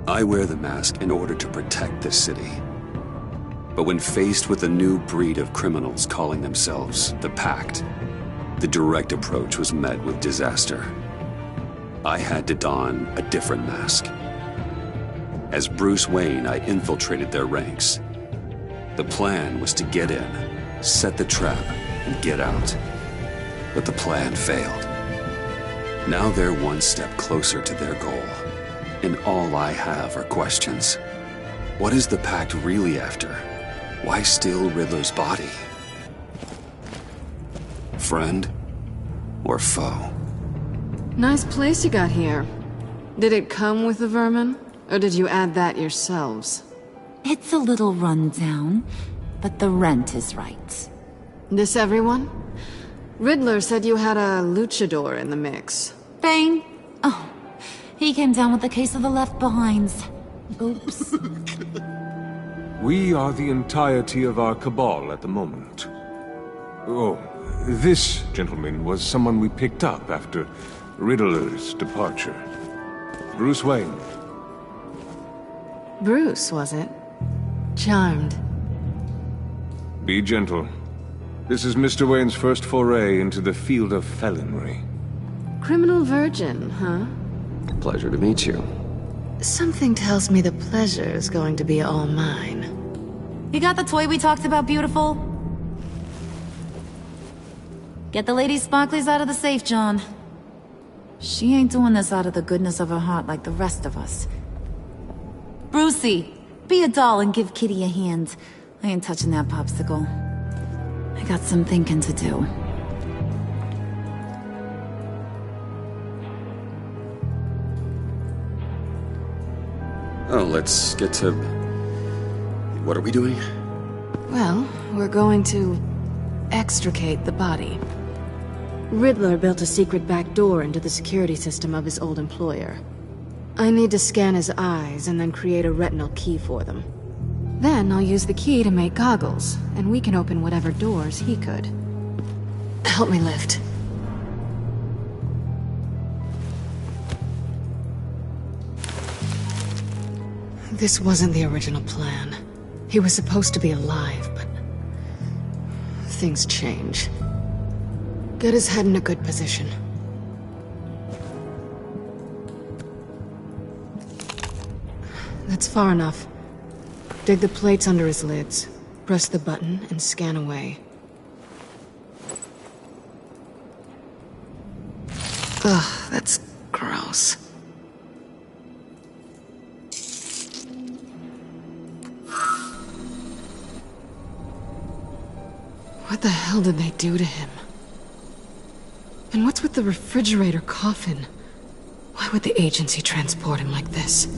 I wear the mask in order to protect this city. But when faced with a new breed of criminals calling themselves the Pact, the direct approach was met with disaster. I had to don a different mask. As Bruce Wayne, I infiltrated their ranks. The plan was to get in, set the trap, and get out. But the plan failed. Now they're one step closer to their goal, and all I have are questions. What is the Pact really after? Why steal Riddler's body? Friend or foe? Nice place you got here. Did it come with the vermin, or did you add that yourselves? It's a little run down, but the rent is right. This everyone? Riddler said you had a luchador in the mix. Bane? Oh, he came down with a case of the left behinds. Oops. We are the entirety of our cabal at the moment. Oh, this gentleman was someone we picked up after Riddler's departure. Bruce Wayne. Bruce, was it? Charmed. Be gentle. This is Mr. Wayne's first foray into the field of felonry. Criminal virgin, huh? Pleasure to meet you. Something tells me the pleasure is going to be all mine. You got the toy we talked about, beautiful? Get the lady sparklies out of the safe, John. She ain't doing this out of the goodness of her heart like the rest of us. Brucey, be a doll and give Kitty a hand. I ain't touching that popsicle. I got some thinking to do. Oh, let's get to... What are we doing? Well, we're going to extricate the body. Riddler built a secret back door into the security system of his old employer. I need to scan his eyes and then create a retinal key for them. Then I'll use the key to make goggles, and we can open whatever doors he could. Help me lift. This wasn't the original plan. He was supposed to be alive, but... things change. Get his head in a good position. That's far enough. Dig the plates under his lids. Press the button and scan away. Ugh, that's gross. What the hell did they do to him? And what's with the refrigerator coffin? Why would the agency transport him like this?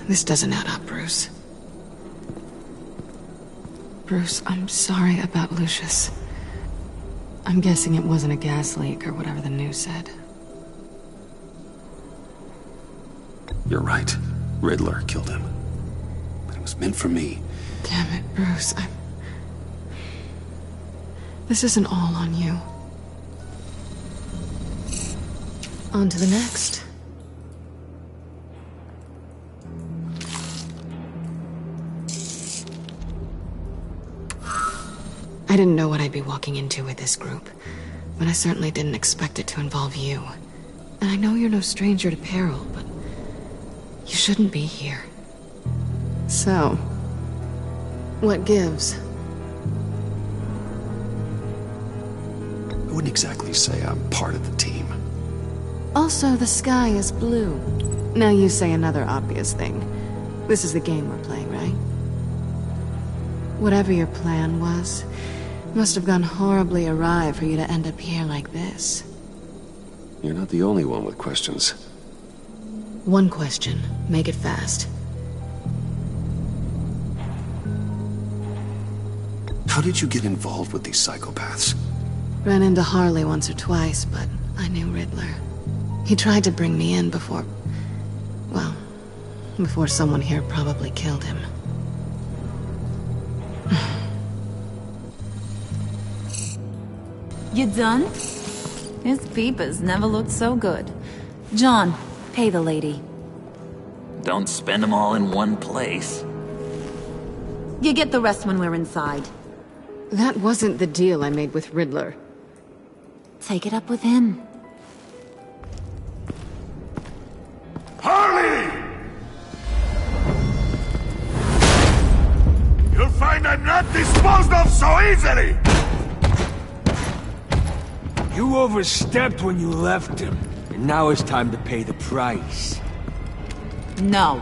This doesn't add up, Bruce. Bruce, I'm sorry about Lucius. I'm guessing it wasn't a gas leak or whatever the news said. You're right. Riddler killed him. But it was meant for me. Damn it, Bruce. This isn't all on you. On to the next. I didn't know what I'd be walking into with this group, but I certainly didn't expect it to involve you. And I know you're no stranger to peril, but you shouldn't be here. So, what gives? I wouldn't exactly say I'm part of the team. Also, the sky is blue. Now you say another obvious thing. This is the game we're playing, right? Whatever your plan was, must have gone horribly awry for you to end up here like this. You're not the only one with questions. One question. Make it fast. How did you get involved with these psychopaths? Ran into Harley once or twice, but I knew Riddler. He tried to bring me in before... well, before someone here probably killed him. You done? His peepers never looked so good. John, pay the lady. Don't spend them all in one place. You get the rest when we're inside. That wasn't the deal I made with Riddler. Take it up with him. Harley! You'll find I'm not disposed of so easily! You overstepped when you left him, and now it's time to pay the price. No.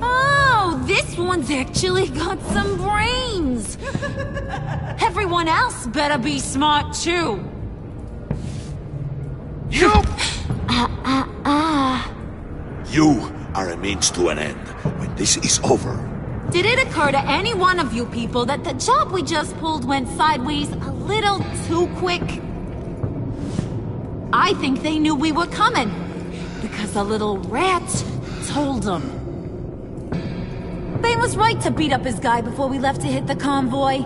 Oh, this one's actually got some brains! Everyone else better be smart too. You! You are a means to an end. When this is over, Did it occur to any one of you people that the job we just pulled went sideways a little too quick? I think they knew we were coming, because a little rat told them. Bane was right to beat up his guy before we left to hit the convoy.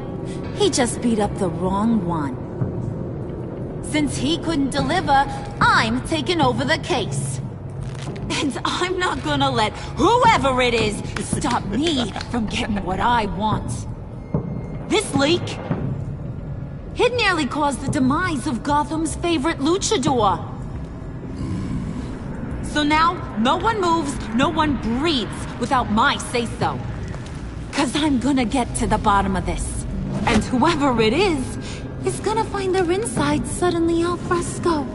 He just beat up the wrong one. Since he couldn't deliver, I'm taking over the case. And I'm not gonna let whoever it is stop me from getting what I want. This leak, it nearly caused the demise of Gotham's favorite luchador. So now, no one moves, no one breathes without my say-so. 'Cause I'm gonna get to the bottom of this. And whoever it is gonna find their insides suddenly al fresco.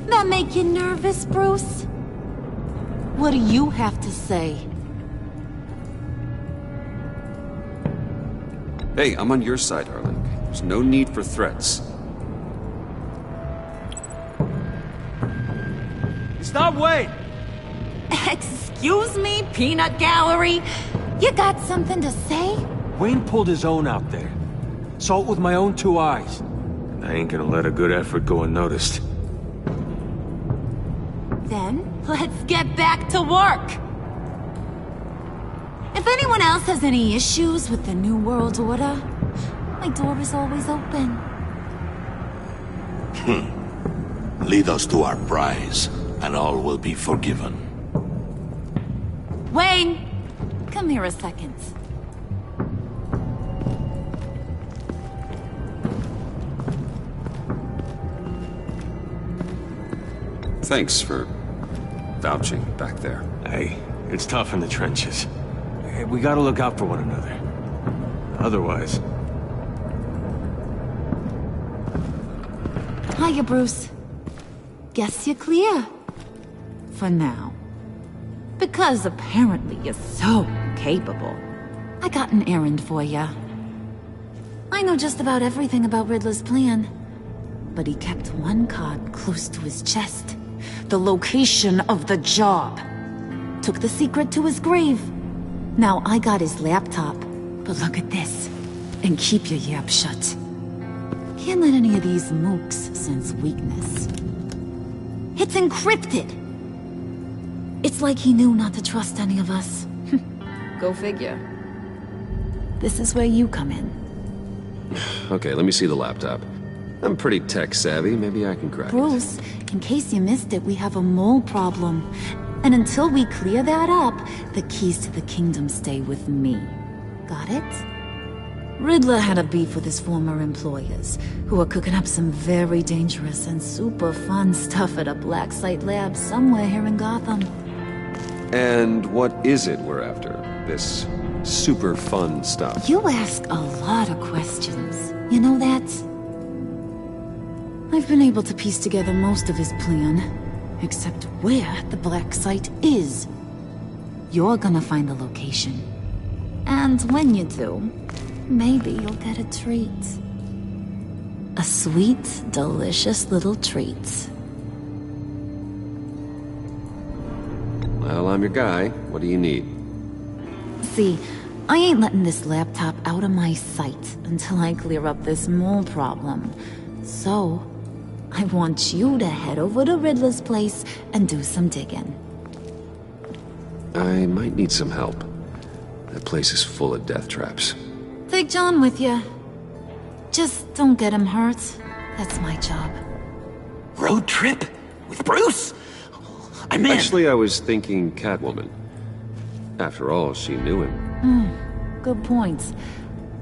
That make you nervous, Bruce? What do you have to say? Hey, I'm on your side, Harley. There's no need for threats. Stop, wait! Excuse me, peanut gallery? You got something to say? Wayne pulled his own out there. Saw it with my own two eyes. I ain't gonna let a good effort go unnoticed. Then, let's get back to work! If anyone else has any issues with the New World Order, my door is always open. lead us to our prize, and all will be forgiven. Wayne! Come here a second. Thanks for vouching back there. Hey, it's tough in the trenches. Hey, we gotta look out for one another. Otherwise... Hiya, Bruce. Guess you're clear. For now. Because apparently you're so capable. I got an errand for ya. I know just about everything about Riddler's plan. But he kept one card close to his chest. The location of the job. Took the secret to his grave. Now I got his laptop. But look at this. And keep your yap shut. Can't let any of these mooks sense weakness. It's encrypted! It's like he knew not to trust any of us. Go figure. This is where you come in. Okay, let me see the laptop. I'm pretty tech-savvy. Maybe I can crack it. Bruce, in case you missed it, we have a mole problem. And until we clear that up, the keys to the kingdom stay with me. Got it? Riddler had a beef with his former employers, who are cooking up some very dangerous and super fun stuff at a black site lab somewhere here in Gotham. And what is it we're after? This super fun stuff? You ask a lot of questions. You know that? I've been able to piece together most of his plan, except where the black site is. You're gonna find the location. And when you do, maybe you'll get a treat. A sweet, delicious little treat. Well, I'm your guy. What do you need? See, I ain't letting this laptop out of my sight until I clear up this mole problem. So, I want you to head over to Riddler's place and do some digging. I might need some help. That place is full of death traps. Take John with you. Just don't get him hurt. That's my job. road trip? With Bruce? I'm in. Actually, I was thinking Catwoman. After all, she knew him. Good points.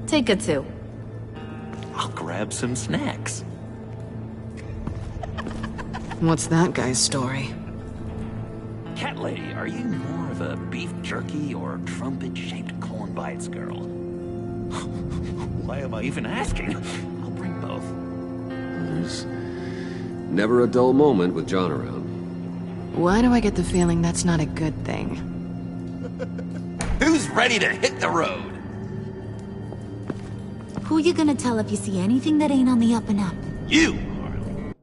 Take her to. I'll grab some snacks. What's that guy's story? Cat lady, are you more of a beef jerky or trumpet-shaped corn bites girl? Why am I even asking? I'll bring both. There's never a dull moment with John around. Why do I get the feeling that's not a good thing? Who's ready to hit the road? Who you gonna tell if you see anything that ain't on the up and up? You, Harley.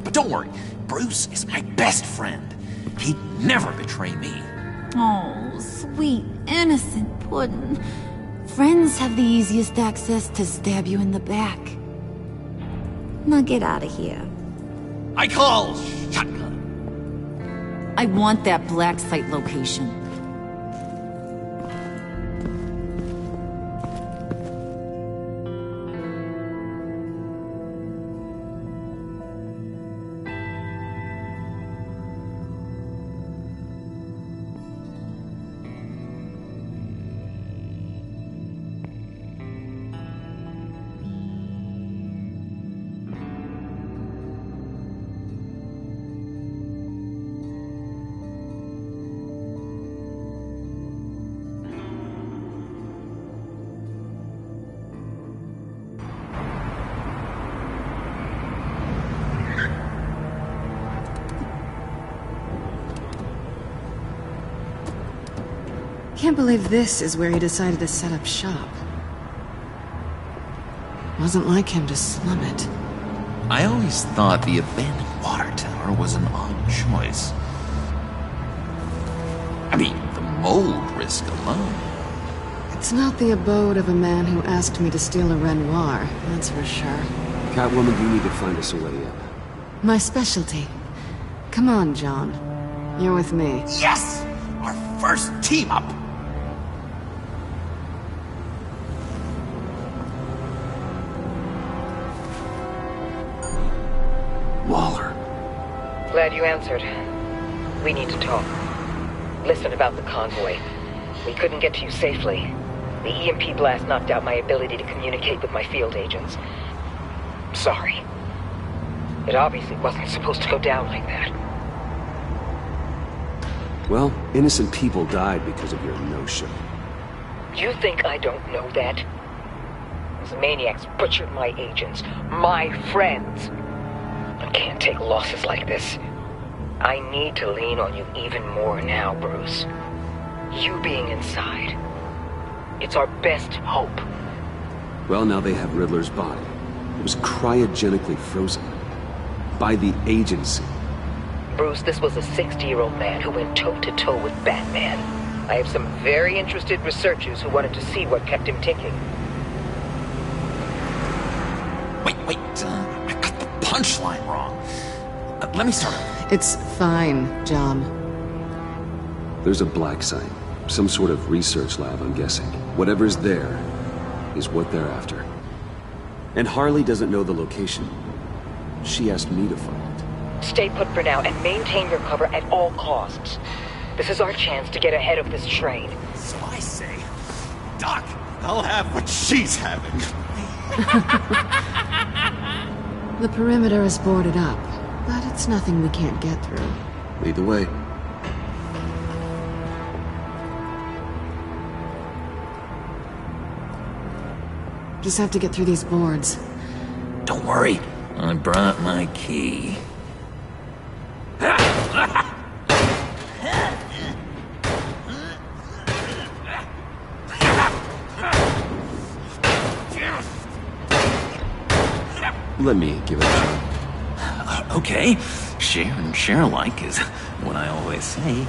But don't worry, Bruce is my best friend. He'd never betray me. Oh, sweet, innocent puddin'. Friends have the easiest access to stab you in the back. Now get out of here. I call shotgun. I want that black site location. Can't believe this is where he decided to set up shop. Wasn't like him to slum it. I always thought the abandoned water tower was an odd choice. I mean, the mold risk alone. It's not the abode of a man who asked me to steal a Renoir, that's for sure. Catwoman, you need to find us a way in. My specialty. Come on, John. You're with me. Yes! Our first team up! Waller. Glad you answered. We need to talk. Listen about the convoy. We couldn't get to you safely. The EMP blast knocked out my ability to communicate with my field agents. Sorry. It obviously wasn't supposed to go down like that. Well, innocent people died because of your no-show. You think I don't know that? Those maniacs butchered my agents, my friends. I can't take losses like this. I need to lean on you even more now, Bruce. You being inside. It's our best hope. Well, now they have Riddler's body. It was cryogenically frozen. By the agency. Bruce, this was a 60-year-old man who went toe-to-toe with Batman. I have some very interested researchers who wanted to see what kept him ticking. Wait, I got the punchline wrong. Let me start over. It's fine, John. There's a black site. Some sort of research lab, I'm guessing. Whatever's there is what they're after. And Harley doesn't know the location. She asked me to find it. Stay put for now and maintain your cover at all costs. This is our chance to get ahead of this train. So I say, Doc, I'll have what she's having. The perimeter is boarded up, but it's nothing we can't get through. Lead the way. Just have to get through these boards. Don't worry, I brought my key. Let me give it a shot. Okay, share and share alike is what I always say.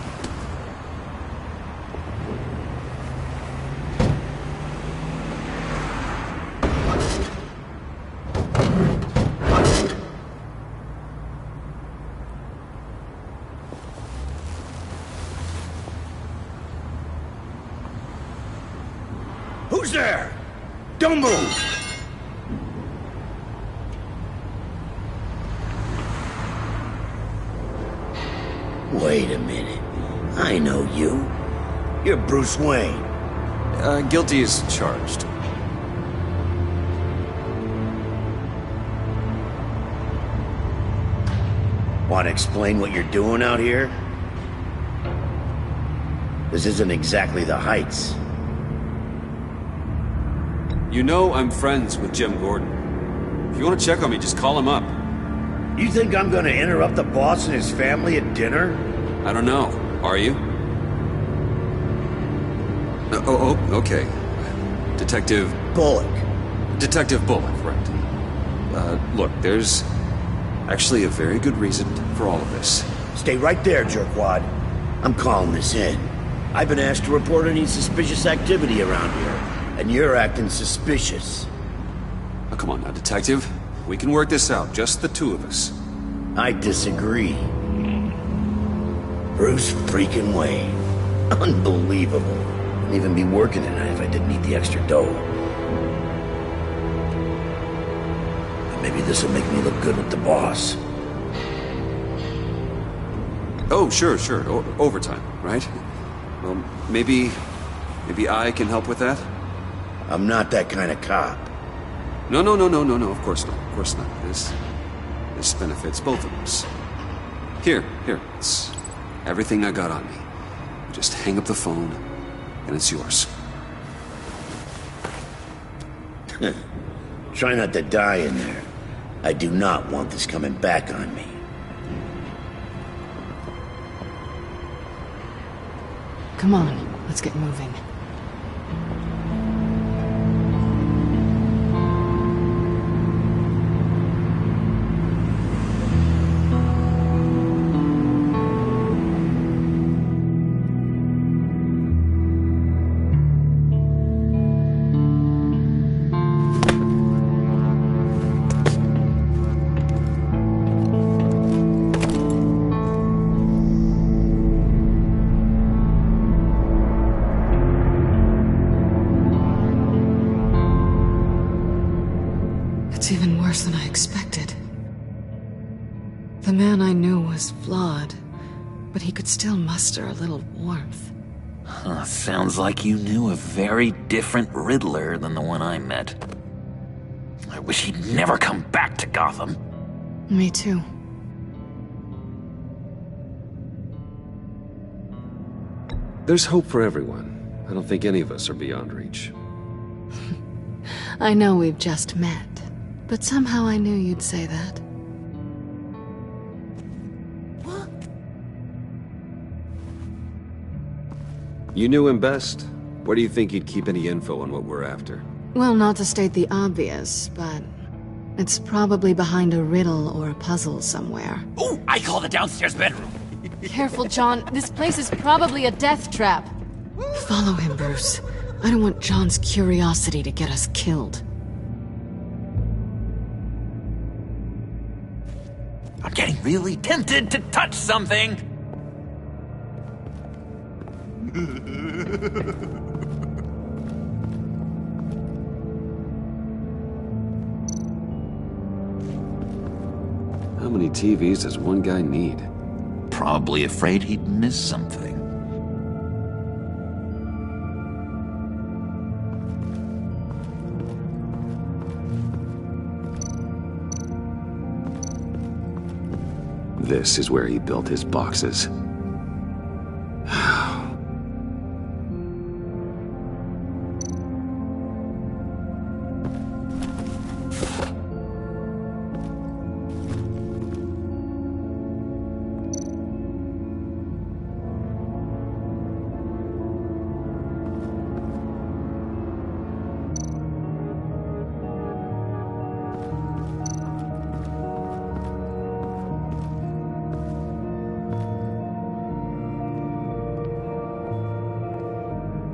Who's there? Don't move! Wait a minute. I know you. You're Bruce Wayne. Guilty as charged. Want to explain what you're doing out here? This isn't exactly the Heights. You know I'm friends with Jim Gordon. If you want to check on me, just call him up. You think I'm gonna interrupt the boss and his family at dinner? I don't know. Are you? Okay. Detective... Bullock. Detective Bullock, right. Look, there's actually a very good reason for all of this. Stay right there, jerkwad. I'm calling this in. I've been asked to report any suspicious activity around here, and you're acting suspicious. Oh, come on now, Detective. We can work this out, just the two of us. I disagree. Bruce freaking Wayne. Unbelievable. Wouldn't even be working tonight if I didn't need the extra dough. But maybe this will make me look good with the boss. Oh, sure. Overtime, right? Well, maybe I can help with that? I'm not that kind of cop. No, of course not. This benefits both of us. Here, it's everything I got on me. Just hang up the phone, and it's yours. Try not to die in there. I do not want this coming back on me. Come on, let's get moving. It's even worse than I expected. The man I knew was flawed, but he could still muster a little warmth. Sounds like you knew a very different Riddler than the one I met. I wish he'd never come back to Gotham. Me too. There's hope for everyone. I don't think any of us are beyond reach. I know we've just met, but somehow I knew you'd say that. You knew him best. Where do you think he'd keep any info on what we're after? Well, not to state the obvious, but it's probably behind a riddle or a puzzle somewhere. Oh, I call the downstairs bedroom. Careful, John. This place is probably a death trap. Follow him, Bruce. I don't want John's curiosity to get us killed. I'm getting really tempted to touch something. How many TVs does one guy need? Probably afraid he'd miss something. This is where he built his boxes.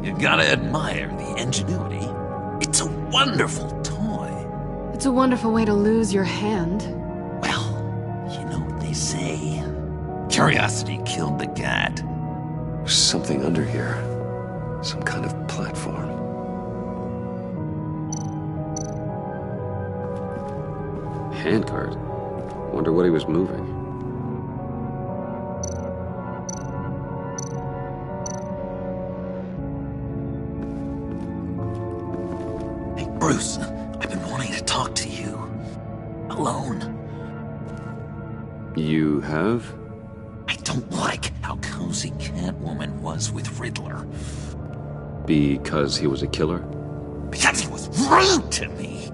You gotta admire the ingenuity. It's a wonderful toy. It's a wonderful way to lose your hand. Well, you know what they say. Curiosity killed the cat. There's something under here. Some kind of platform. Handcart. Wonder what he was moving. Hey, Bruce, I've been wanting to talk to you. Alone. You have? I don't like how cozy Catwoman was with Riddler. Because he was a killer? Because he was rude to me.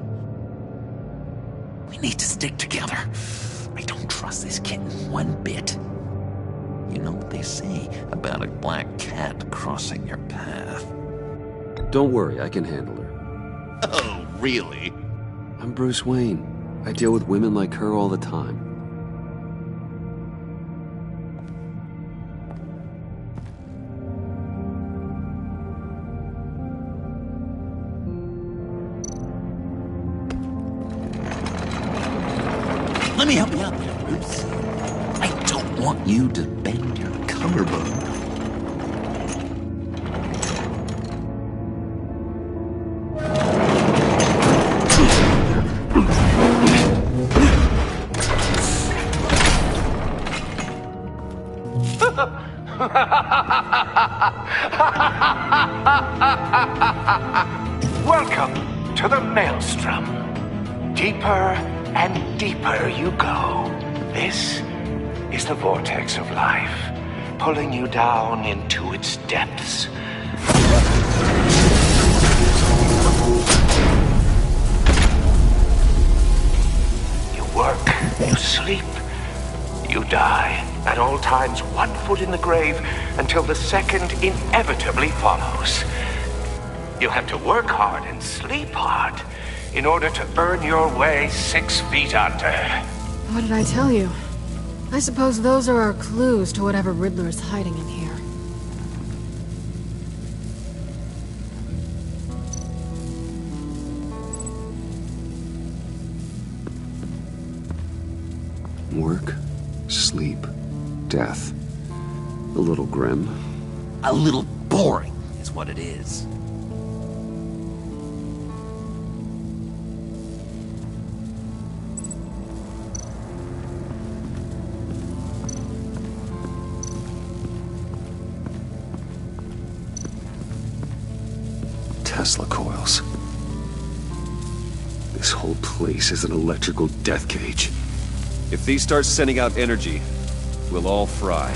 We need to stick together. I don't trust this kitten one bit. You know what they say about a black cat crossing your path? Don't worry, I can handle her. Oh, really? I'm Bruce Wayne. I deal with women like her all the time. Let me help you out there, Bruce. I don't want you to bend your collarbone. Welcome to the Maelstrom. Deeper and deeper you go. This is the vortex of life, pulling you down into its depths. You work, you sleep, you die. At all times, 1 foot in the grave until the second inevitably follows. You have to work hard and sleep hard in order to earn your way 6 feet under. What did I tell you? I suppose those are our clues to whatever Riddler is hiding in here. Work, sleep, death. A little grim. A little boring is what it is. Tesla coils. This whole place is an electrical death cage. If these start sending out energy, we'll all fry.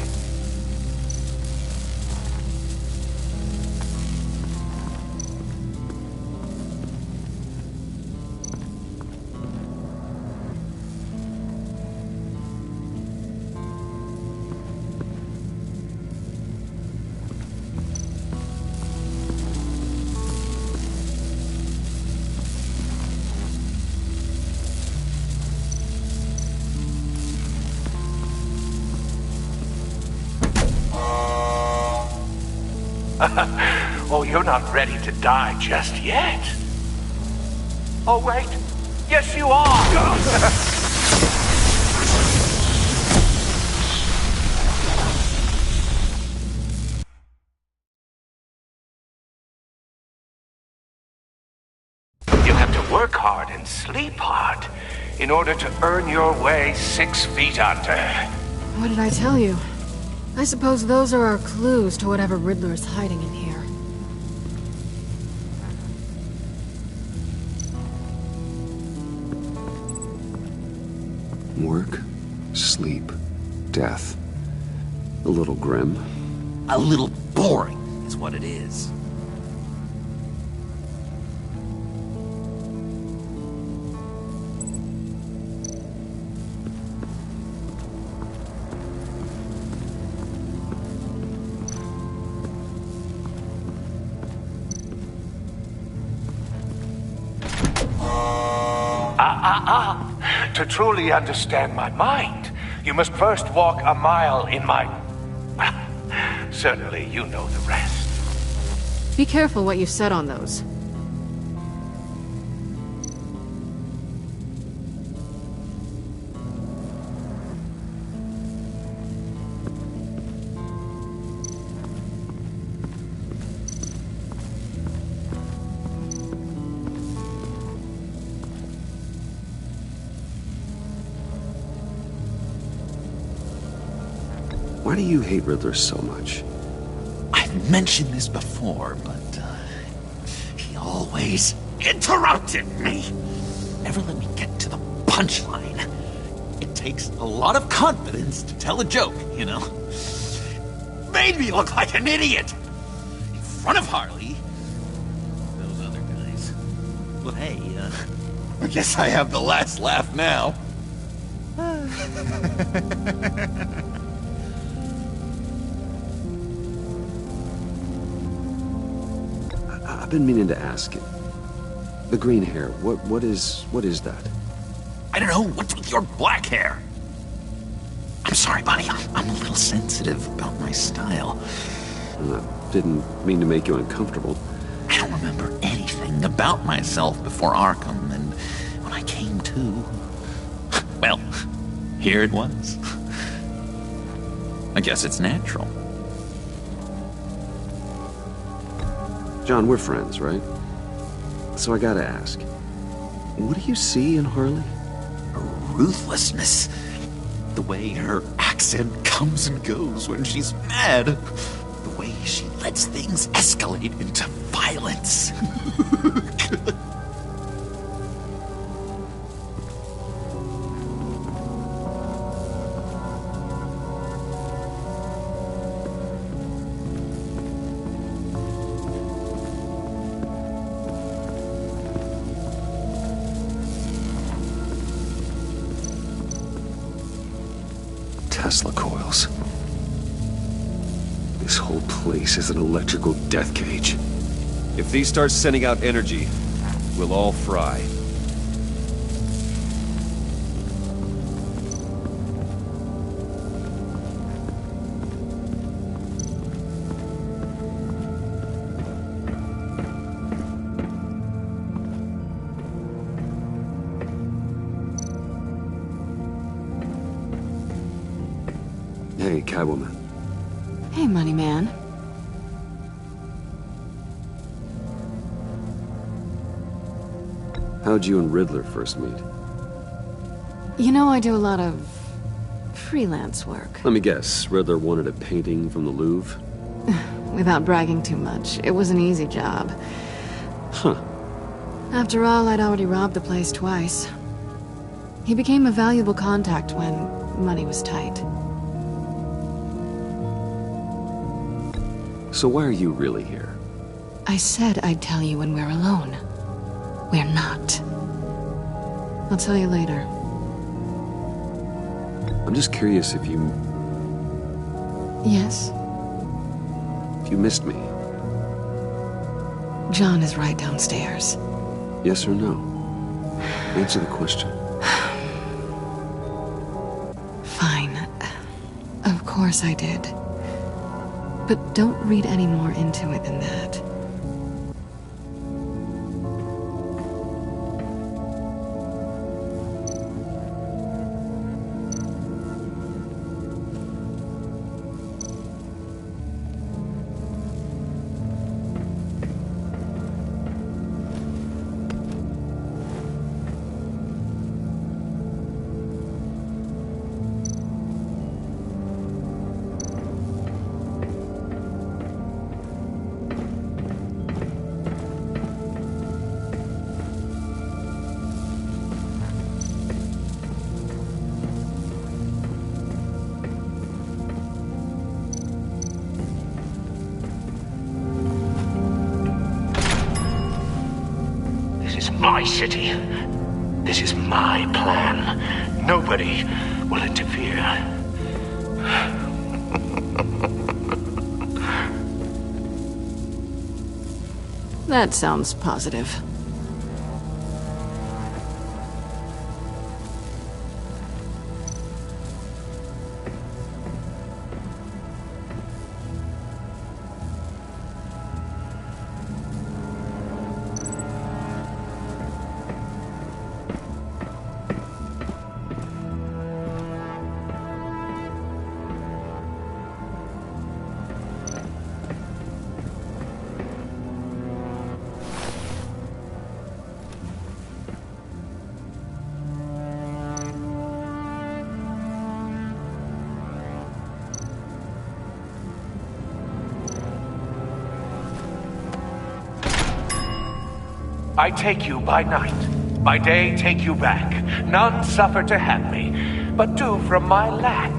Oh, you're not ready to die just yet. Oh, wait. Yes, you are! You have to work hard and sleep hard in order to earn your way 6 feet under. What did I tell you? I suppose those are our clues to whatever Riddler is hiding in here. Work, sleep, death. A little grim. A little boring is what it is. To truly understand my mind, you must first walk a mile in my... Certainly, you know the rest. Be careful what you said on those. Why do you hate Riddler so much? I've mentioned this before, but he always interrupted me. Never let me get to the punchline. It takes a lot of confidence to tell a joke, you know? Made me look like an idiot in front of Harley. Those other guys. Well, hey, I guess I have the last laugh now. I've been meaning to ask you. The green hair, what is that? I don't know, what's with your black hair? I'm sorry, buddy, I'm a little sensitive about my style. I didn't mean to make you uncomfortable. I don't remember anything about myself before Arkham, and when I came to... well, here it was. I guess it's natural. John, we're friends, right? So I gotta ask, what do you see in Harley? Her ruthlessness. The way her accent comes and goes when she's mad. The way she lets things escalate into violence. Tesla coils. This whole place is an electrical death cage. If these start sending out energy, we'll all fry. Hey, Catwoman. Hey, Money Man. How'd you and Riddler first meet? You know I do a lot of... freelance work. Let me guess, Riddler wanted a painting from the Louvre? Without bragging too much, it was an easy job. Huh. After all, I'd already robbed the place twice. He became a valuable contact when money was tight. So why are you really here? I said I'd tell you when we're alone. We're not. I'll tell you later. I'm just curious if you... Yes? if you missed me. John is right downstairs. Yes or no? Answer the question. Fine. Of course I did. But don't read any more into it than that. my city. This is my plan. Nobody will interfere. That sounds positive. I take you by night, by day take you back. None suffer to have me, but do from my lack.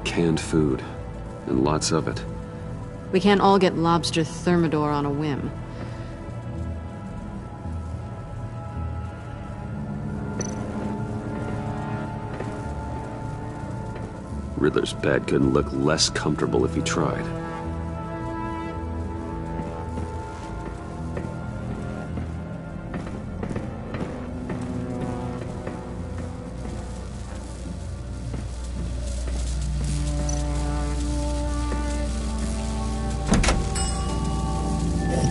Canned food, and lots of it. We can't all get lobster thermidor on a whim. Riddler's bed couldn't look less comfortable if he tried.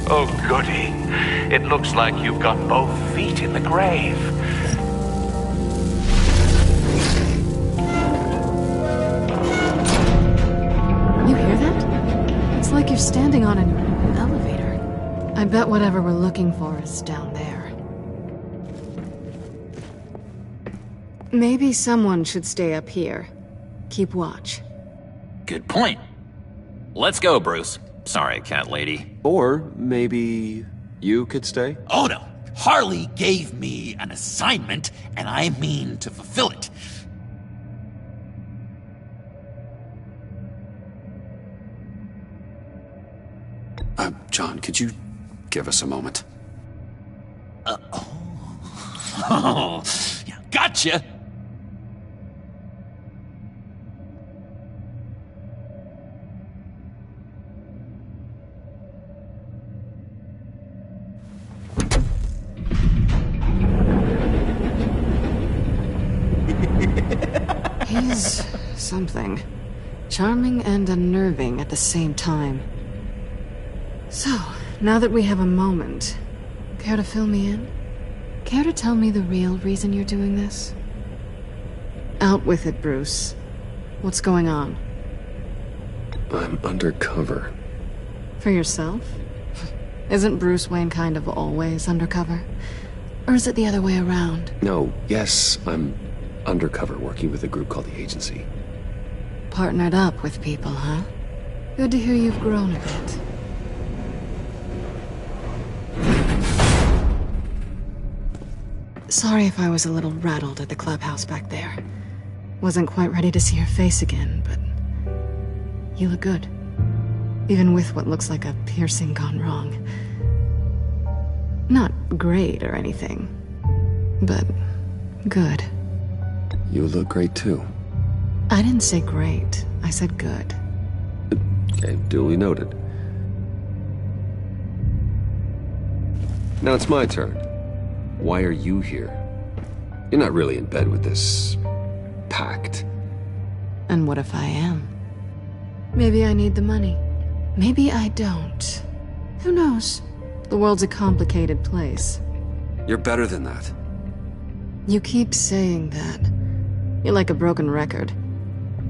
Oh, goody. It looks like you've got both feet in the grave. You hear that? It's like you're standing on an elevator. I bet whatever we're looking for is down there. Maybe someone should stay up here. Keep watch. Good point. Let's go, Bruce. Sorry, cat lady. Or maybe you could stay? Oh no. Harley gave me an assignment, and I mean to fulfill it. John, could you give us a moment? Oh, yeah, gotcha. He's something. Charming and unnerving at the same time. So, now that we have a moment, care to fill me in? Care to tell me the real reason you're doing this? Out with it, Bruce. What's going on? I'm undercover. For yourself? Isn't Bruce Wayne kind of always undercover? Or is it the other way around? No, yes, I'm undercover working with a group called the Agency. Partnered up with people, huh? Good to hear you've grown a bit. Sorry if I was a little rattled at the clubhouse back there. Wasn't quite ready to see your face again, but you look good. Even with what looks like a piercing gone wrong. Not great or anything, but good. You look great too. I didn't say great. I said good. Okay, duly noted. Now it's my turn. Why are you here? You're not really in bed with this pact. And what if I am? Maybe I need the money. Maybe I don't. Who knows? The world's a complicated place. You're better than that. You keep saying that. You're like a broken record.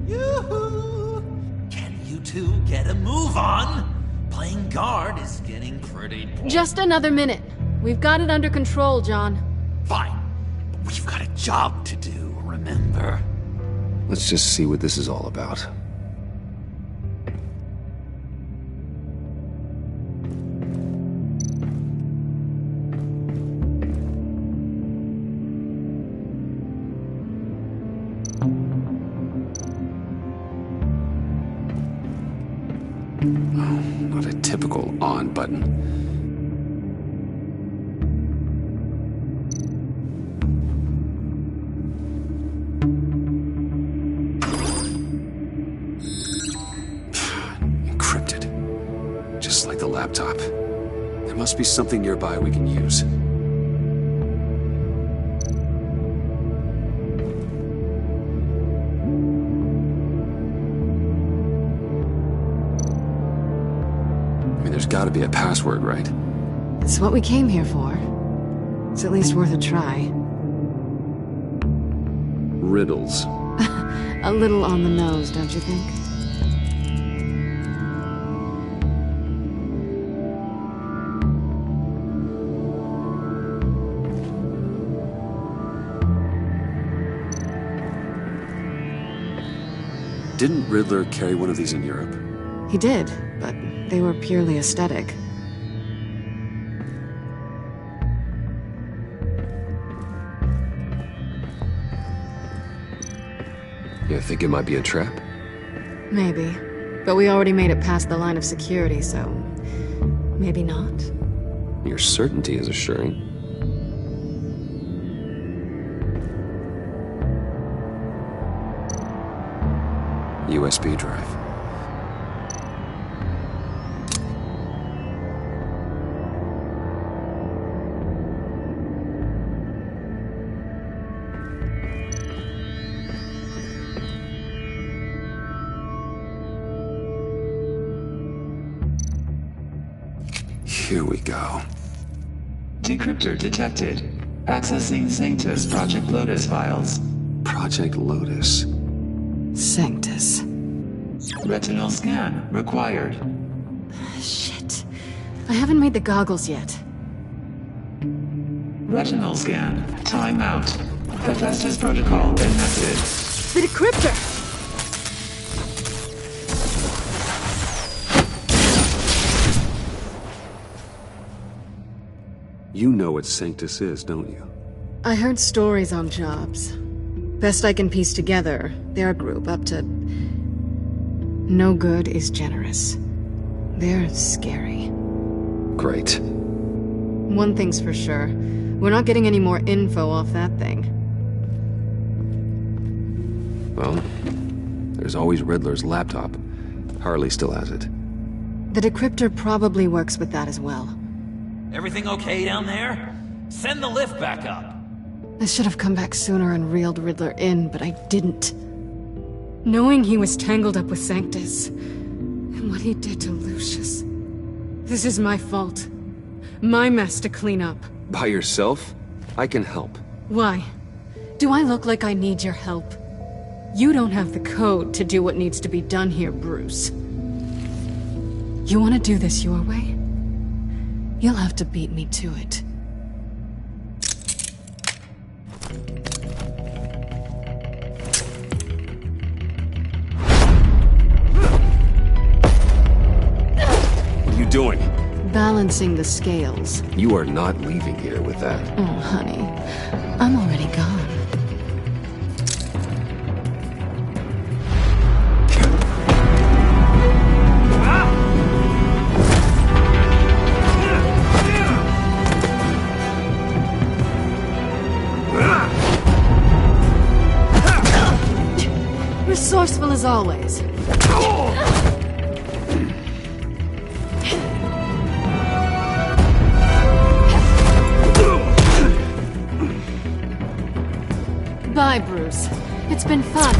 Yoo-hoo! Can you two get a move on? Playing guard is getting pretty boring. Just another minute. We've got it under control, John. Fine. But we've got a job to do, remember? Let's just see what this is all about. Not a typical on button. Encrypted. Just like the laptop. There must be something nearby we can use. There's gotta be a password, right? It's what we came here for. It's at least worth a try. Riddles. A little on the nose, don't you think? Didn't Riddler carry one of these in Europe? He did, but they were purely aesthetic. You think it might be a trap? Maybe. But we already made it past the line of security, so... maybe not. Your certainty is assuring. USB drive. Here we go. Decryptor detected. Accessing Sanctus Project Lotus files. Project Lotus. Sanctus. Retinal scan required. Shit. I haven't made the goggles yet. Retinal scan. Timeout. Hephaestus protocol enacted. The decryptor! You know what Sanctus is, don't you? I heard stories on jobs. Best I can piece together, they're a group up to... no good is generous. They're scary. Great. One thing's for sure. We're not getting any more info off that thing. Well, there's always Riddler's laptop. Harley still has it. The decryptor probably works with that as well. Everything okay down there? Send the lift back up. I should have come back sooner and reeled Riddler in, but I didn't. Knowing he was tangled up with Sanctus, and what he did to Lucius. This is my fault. My mess to clean up. By yourself? I can help. Why? Do I look like I need your help? You don't have the code to do what needs to be done here, Bruce. You want to do this your way? You'll have to beat me to it. What are you doing? Balancing the scales. You are not leaving here with that. Oh, honey. I'm already gone. Resourceful as always. Bye, Bruce. It's been fun.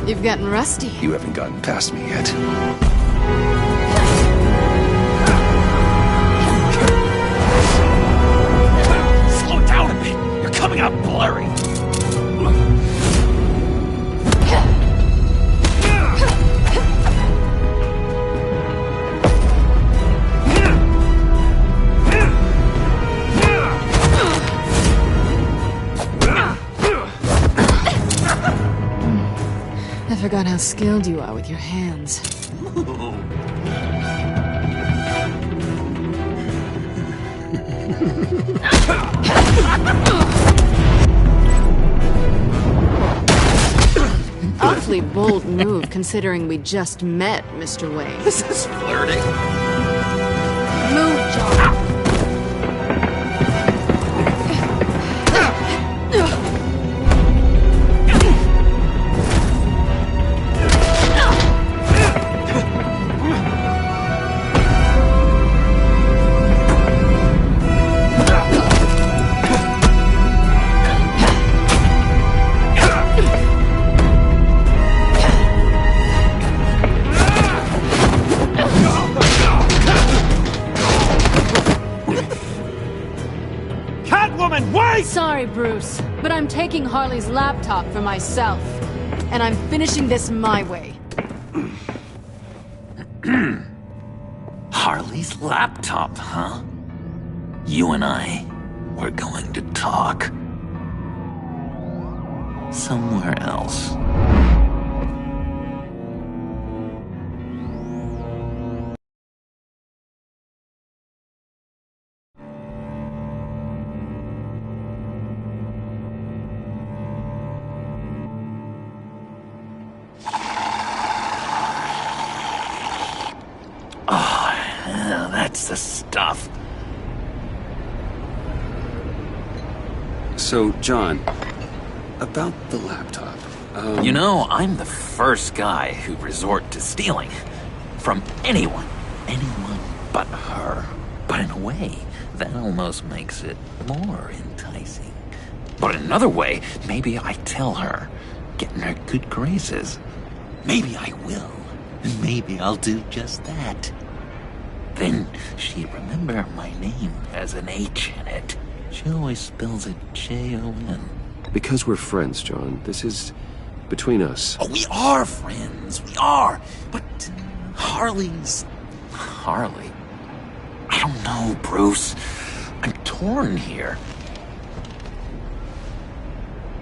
You've gotten rusty. You haven't gotten past me yet. Slow down a bit. You're coming out blurry. I forgot how skilled you are with your hands. Awfully bold move, considering we just met, Mr. Wayne. This is flirting. Move, John. Sorry, Bruce, but I'm taking Harley's laptop for myself. And I'm finishing this my way. Harley's laptop, huh? You and I, we're going to talk. Somewhere else. That's the stuff. So, John, about the laptop. You know, I'm the first guy who'd resort to stealing. From anyone. Anyone but her. But in a way, that almost makes it more enticing. But in another way, maybe I tell her, get in her good graces. Maybe I will. And maybe I'll do just that. Then she'd remember my name has an H in it. She always spells it J-O-N. Because we're friends, John. This is between us. Oh, we are friends. We are. But Harley's... Harley? I don't know, Bruce. I'm torn here.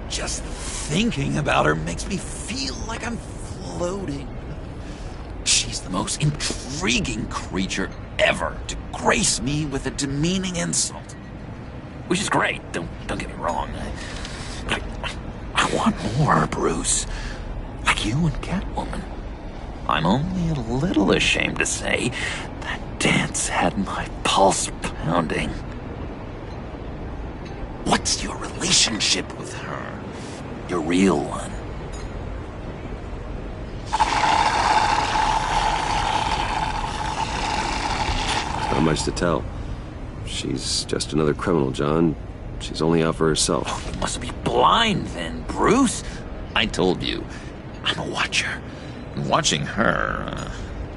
Just thinking about her makes me feel like I'm floating. She's the most intriguing creature ever to grace me with a demeaning insult. Which is great, don't get me wrong. But I want more, Bruce. Like you and Catwoman. I'm only a little ashamed to say that dance had my pulse pounding. What's your relationship with her? Your real one? Not much to tell. She's just another criminal, John. She's only out for herself. Oh, you must be blind then, Bruce. I told you, I'm a watcher. And watching her,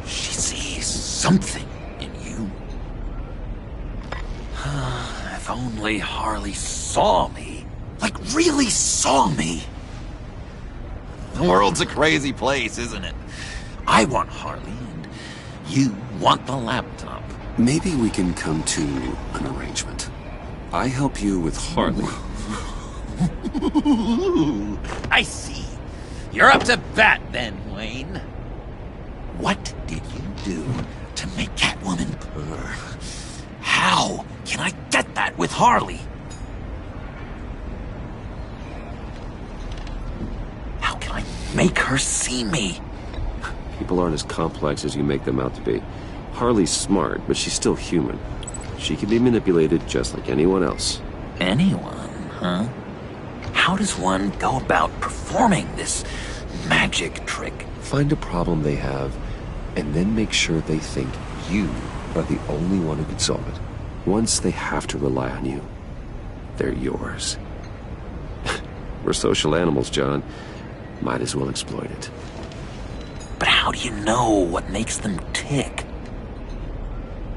she sees something in you. If only Harley saw me. Like, really saw me. The world's a crazy place, isn't it? I want Harley, and you want the laptop. Maybe we can come to an arrangement. I help you with Harley. I see. You're up to bat then, Wayne. What did you do to make Catwoman purr? How can I get that with Harley? How can I make her see me? People aren't as complex as you make them out to be. Harley's smart, but she's still human. She can be manipulated just like anyone else. Anyone, huh? How does one go about performing this magic trick? Find a problem they have, and then make sure they think you are the only one who can solve it. Once they have to rely on you, they're yours. We're social animals, John. Might as well exploit it. But how do you know what makes them tick?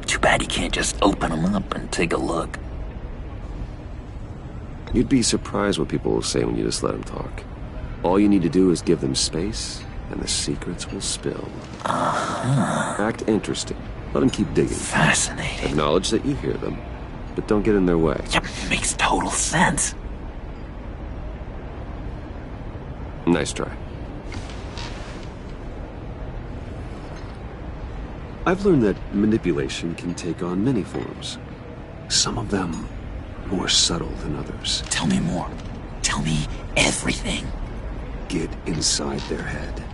Too bad you can't just open them up and take a look. You'd be surprised what people will say when you just let them talk. All you need to do is give them space, and the secrets will spill. Act interesting. Let them keep digging. Fascinating. Acknowledge that you hear them, but don't get in their way. Yep, makes total sense. Nice try. I've learned that manipulation can take on many forms. Some of them more subtle than others. Tell me more. Tell me everything. Get inside their head.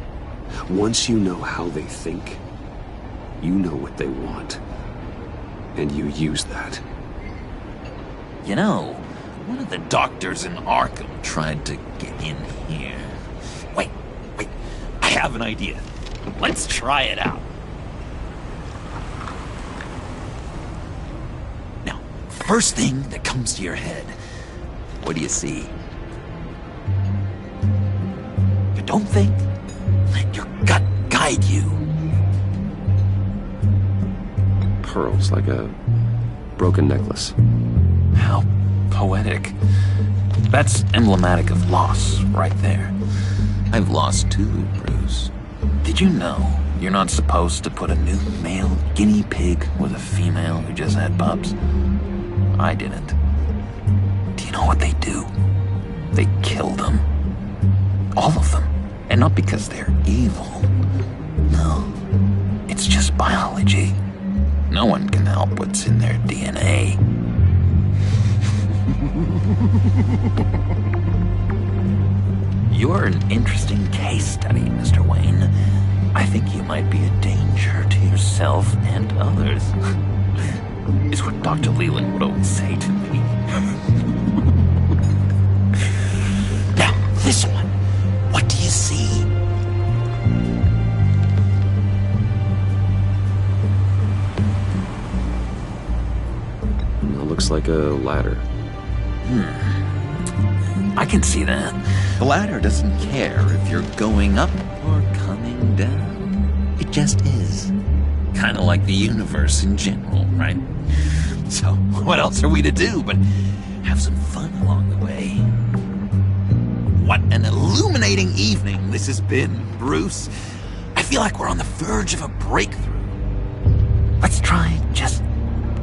Once you know how they think, you know what they want. And you use that. You know, one of the doctors in Arkham tried to get in here. Wait. I have an idea. Let's try it out. Now, first thing that comes to your head, what do you see? You don't think? Let your gut guide you. Pearls, like a broken necklace. How poetic. That's emblematic of loss, right there. I've lost too, Bruce. Did you know you're not supposed to put a new male guinea pig with a female who just had pups? I didn't. Do you know what they do? They kill them. All of them. And not because they're evil. No. It's just biology. No one can help what's in their DNA. You're an interesting case study, Mr. Wayne. I think you might be a danger to yourself and others. Is what Dr. Leland would always say to me. Now, this one. What do you see? It looks like a ladder. I can see that. The ladder doesn't care if you're going up or coming down. It just is. Kind of like the universe in general, right? So, what else are we to do but have some fun along the way? What an illuminating evening this has been, Bruce. I feel like we're on the verge of a breakthrough. Let's try just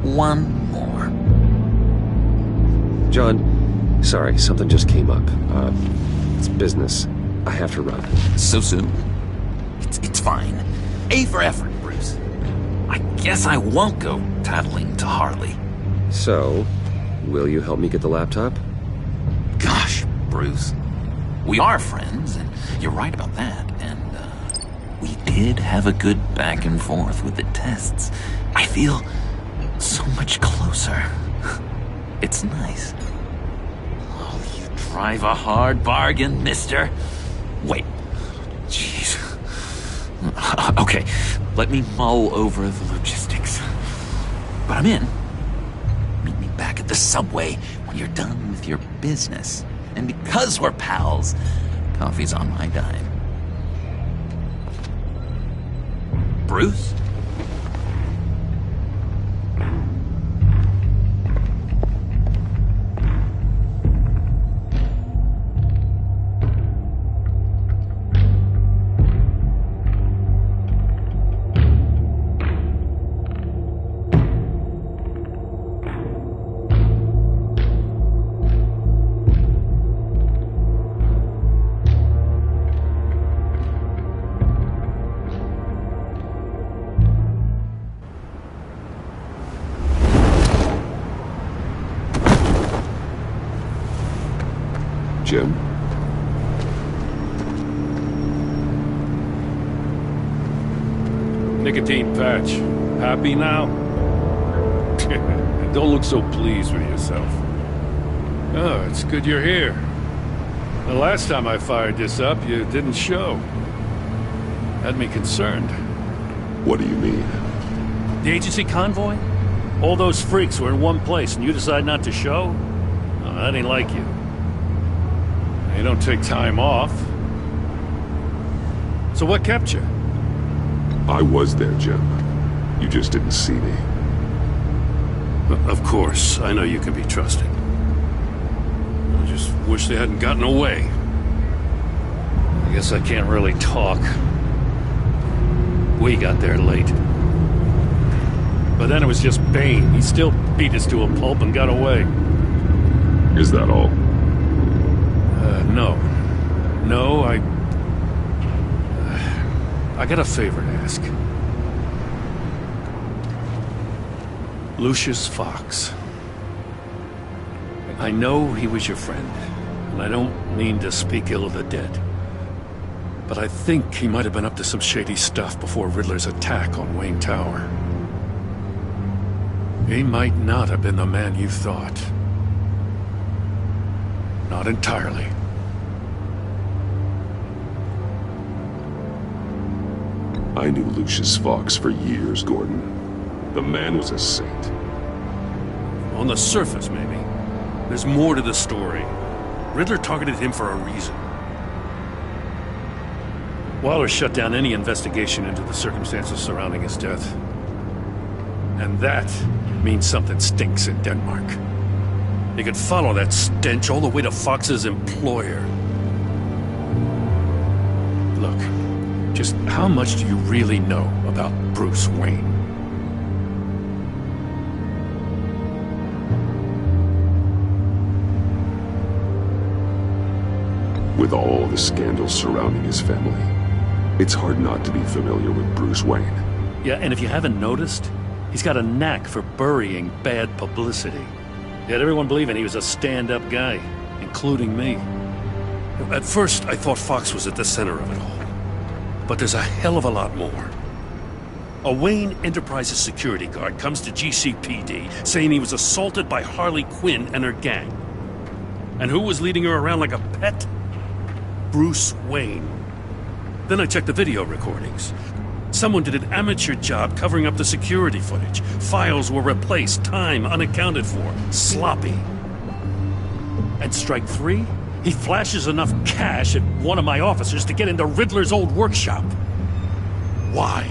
one more. John, sorry, something just came up. It's business. I have to run. So soon? It's fine. A for effort, Bruce. I guess I won't go tattling to Harley. So, will you help me get the laptop? Gosh, Bruce. We are friends, and you're right about that, and, we did have a good back and forth with the tests. I feel so much closer. It's nice. Oh, you drive a hard bargain, mister. Wait. Jeez. Okay, let me mull over the logistics. But I'm in. Meet me back at the subway when you're done with your business. And because we're pals, coffee's on my dime. Bruce? Jim? Nicotine patch. Happy now? Don't look so pleased with yourself. Oh, it's good you're here. The last time I fired this up, you didn't show. Had me concerned. What do you mean? The agency convoy? All those freaks were in one place and you decide not to show? Oh, that ain't like you. You don't take time off. So what kept you? I was there, Jim. You just didn't see me. Of course, I know you can be trusted. I just wish they hadn't gotten away. I guess I can't really talk. We got there late. But then it was just Bane. He still beat us to a pulp and got away. Is that all? No. No, I got a favor to ask. Lucius Fox. I know he was your friend, and I don't mean to speak ill of the dead. But I think he might have been up to some shady stuff before Riddler's attack on Wayne Tower. He might not have been the man you thought. Not entirely. I knew Lucius Fox for years, Gordon. The man was a saint. On the surface, maybe. There's more to the story. Riddler targeted him for a reason. Waller shut down any investigation into the circumstances surrounding his death. And that means something stinks in Denmark. You could follow that stench all the way to Fox's employer. Look, just how much do you really know about Bruce Wayne? With all the scandals surrounding his family, it's hard not to be familiar with Bruce Wayne. Yeah, and if you haven't noticed, he's got a knack for burying bad publicity. He had everyone believing he was a stand-up guy, including me. At first, I thought Fox was at the center of it all. But there's a hell of a lot more. A Wayne Enterprises security guard comes to GCPD saying he was assaulted by Harley Quinn and her gang. And who was leading her around like a pet? Bruce Wayne. Then I checked the video recordings. Someone did an amateur job covering up the security footage. Files were replaced, time unaccounted for, sloppy. And strike three? He flashes enough cash at one of my officers to get into Riddler's old workshop. Why?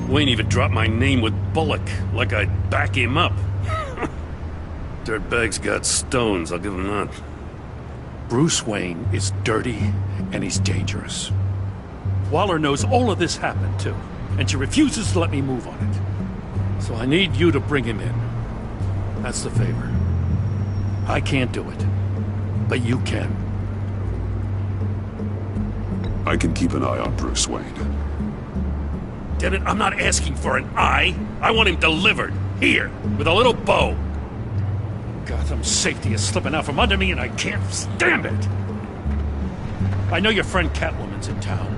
Wayne even dropped my name with Bullock, like I'd back him up. Dirtbag's got stones, I'll give him that. Bruce Wayne is dirty, and he's dangerous. Waller knows all of this happened, too, and she refuses to let me move on it. So I need you to bring him in. That's the favor. I can't do it, but you can. I can keep an eye on Bruce Wayne. Damn it, I'm not asking for an eye. I want him delivered, here, with a little bow. Gotham's safety is slipping out from under me, and I can't stand it. I know your friend Catwoman's in town.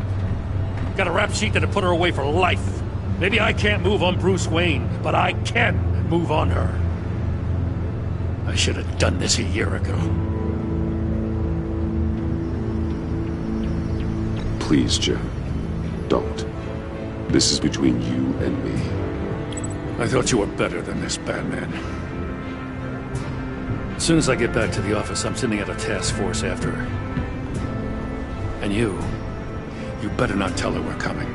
Got a rap sheet that'd put her away for life. Maybe I can't move on Bruce Wayne, but I can move on her. I should have done this a year ago. Please, Jim. Don't. This is between you and me. I thought you were better than this, Batman. As soon as I get back to the office, I'm sending out a task force after her. And you better not tell her we're coming.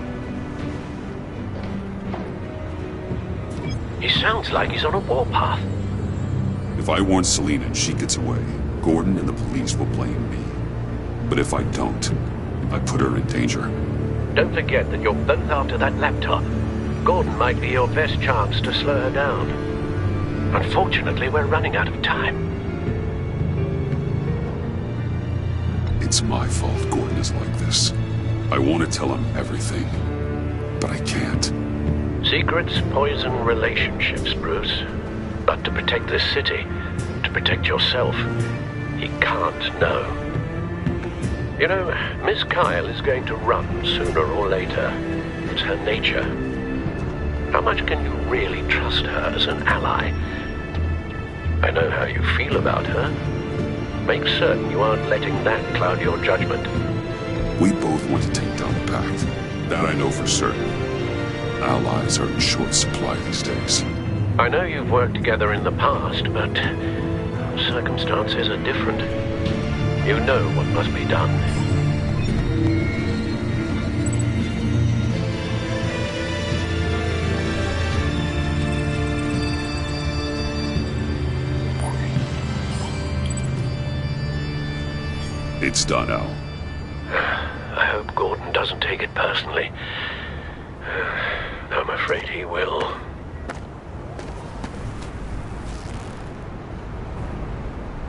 He sounds like he's on a warpath. If I warn Selina and she gets away, Gordon and the police will blame me. But if I don't, I put her in danger. Don't forget that you're both after that laptop. Gordon might be your best chance to slow her down. Unfortunately, we're running out of time. It's my fault Gordon is like this. I want to tell him everything, but I can't. Secrets poison relationships, Bruce. But to protect this city, to protect yourself, he can't know. You know, Miss Kyle is going to run sooner or later. It's her nature. How much can you really trust her as an ally? I know how you feel about her. Make certain you aren't letting that cloud your judgment. We both want to take down the Pact. That I know for certain. Allies are in short supply these days. I know you've worked together in the past, but circumstances are different. You know what must be done. It's done, Al. I hope Gordon doesn't take it personally. I'm afraid he will.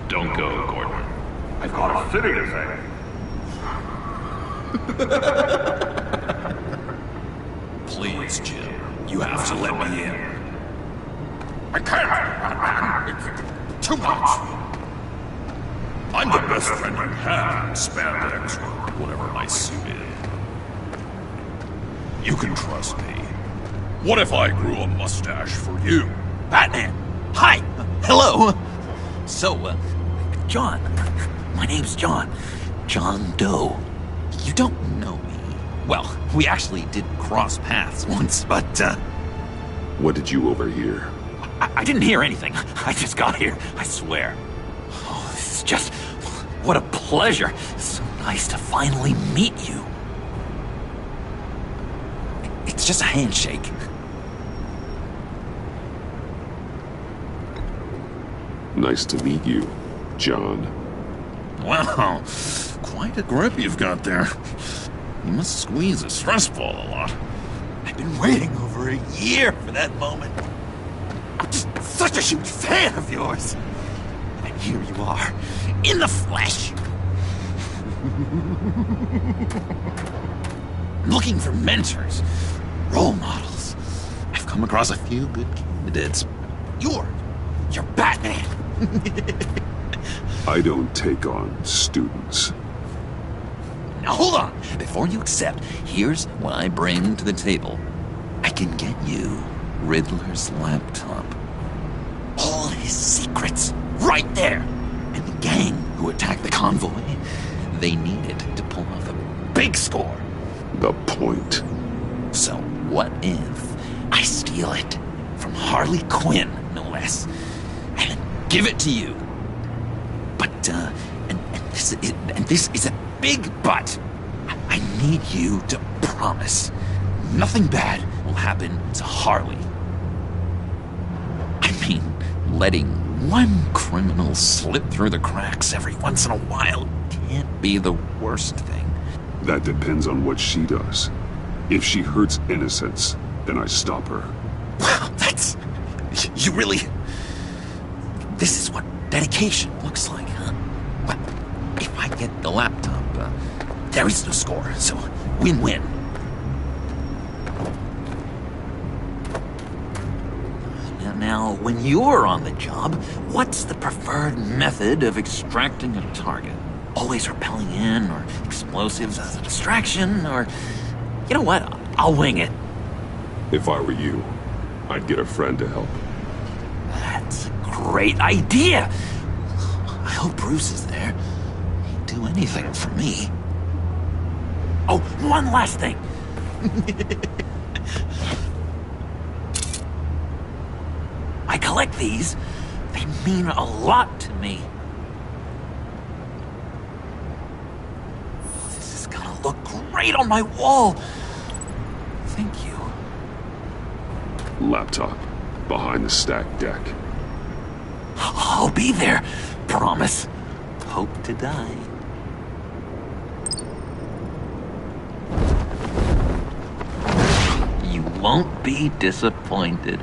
Don't go, Gordon. I've got a city to save. Please, Jim. You have to let me in. I can't. It's too much. I'm the best friend you have in spandex or whatever my suit is. You can trust me. What if I grew a mustache for you? Batman! Hi! Hello! So, John. My name's John. John Doe. You don't know me. Well, we actually did cross paths once, but, What did you overhear? I didn't hear anything. I just got here, I swear. Oh, this is just... What a pleasure. So nice to finally meet you. It's just a handshake. Nice to meet you, John. Wow, quite a grip you've got there. You must squeeze a stress ball a lot. I've been waiting over a year for that moment. I'm just such a huge fan of yours. And here you are, in the flesh. I'm looking for mentors, role models. I've come across a few good candidates. You're Batman. I don't take on students. Now hold on. Before you accept, here's what I bring to the table. I can get you Riddler's laptop. All his secrets, right there. And the gang who attacked the convoy, they need it to pull off a big score. The point. So what if I steal it from Harley Quinn, no less, and then give it to you? But, and this is a big but. I need you to promise nothing bad will happen to Harley. I mean, letting one criminal slip through the cracks every once in a while can't be the worst thing. That depends on what she does. If she hurts innocents, then I stop her. Wow, that's... You really... This is what dedication looks like, huh? Well, if I get the laptop, there is no score, so win-win. Now, when you're on the job, what's the preferred method of extracting a target? Always rappelling in, or explosives as a distraction, or... You know what? I'll wing it. If I were you, I'd get a friend to help. That's a great idea! I hope Bruce is there. He'd do anything for me. Oh, one last thing! I collect these. They mean a lot to me. This is gonna look great on my wall. Thank you. Laptop. Behind the stacked deck. I'll be there. Promise. Hope to die. You won't be disappointed.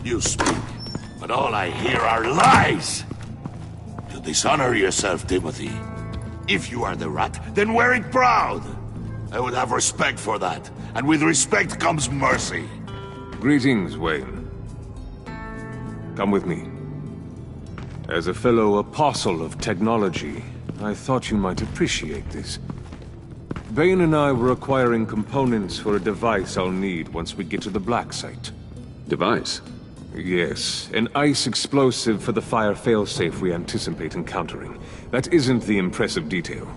You speak, but all I hear are lies! You dishonor yourself, Timothy. If you are the rat, then wear it proud! I would have respect for that, and with respect comes mercy. Greetings, Wayne. Come with me. As a fellow apostle of technology, I thought you might appreciate this. Bane and I were acquiring components for a device I'll need once we get to the Black Site. Device? Yes, an ice explosive for the fire failsafe we anticipate encountering. That isn't the impressive detail.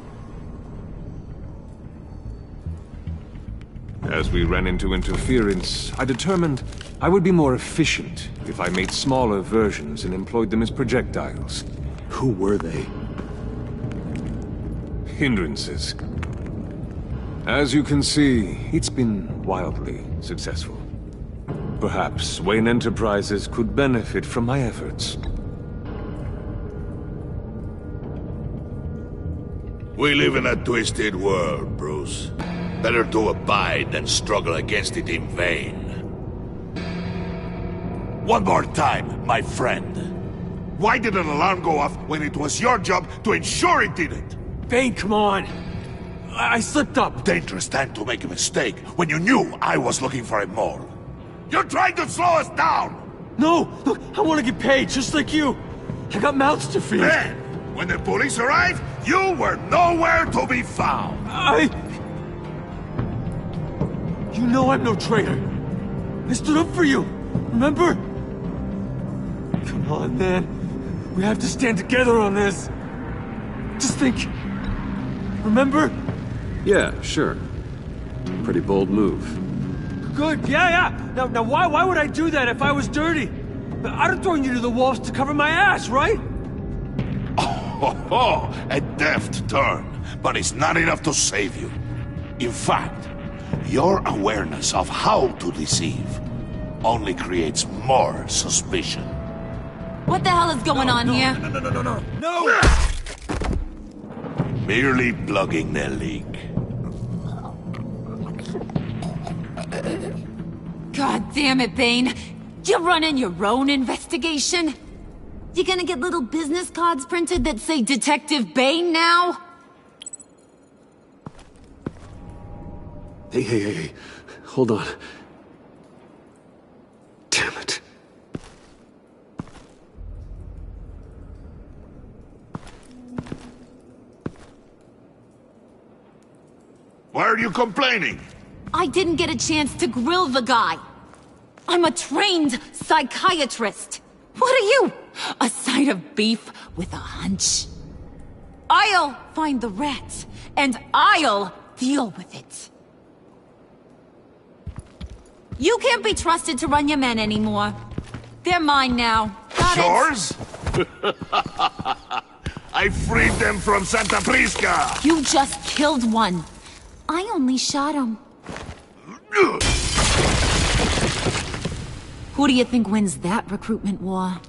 As we ran into interference, I determined I would be more efficient if I made smaller versions and employed them as projectiles. Who were they? Hindrances. As you can see, it's been wildly successful. Perhaps Wayne Enterprises could benefit from my efforts. We live in a twisted world, Bruce. Better to abide than struggle against it in vain. One more time, my friend. Why did an alarm go off when it was your job to ensure it didn't? Bane, come on! I slipped up! Dangerous time to make a mistake when you knew I was looking for a mole. You're trying to slow us down! No! Look, I want to get paid, just like you! I got mouths to feed! Then, when the police arrived, you were nowhere to be found! You know I'm no traitor! I stood up for you! Remember? Come on, man. We have to stand together on this! Just think... Remember? Yeah, sure. Pretty bold move. Good, yeah. Now why would I do that if I was dirty? I'd have thrown you to the wolves to cover my ass, right? Oh, a deft turn, but it's not enough to save you. In fact, your awareness of how to deceive only creates more suspicion. What the hell is going on here? No! Merely plugging the leak. God damn it, Bane. You're running your own investigation? You gonna get little business cards printed that say Detective Bane now? Hey. Hold on. Damn it. Why are you complaining? I didn't get a chance to grill the guy. I'm a trained psychiatrist. What are you? A side of beef with a hunch? I'll find the rat, and I'll deal with it. You can't be trusted to run your men anymore. They're mine now. Got it? Yours? I freed them from Santa Prisca! You just killed one. I only shot him. Who do you think wins that recruitment war?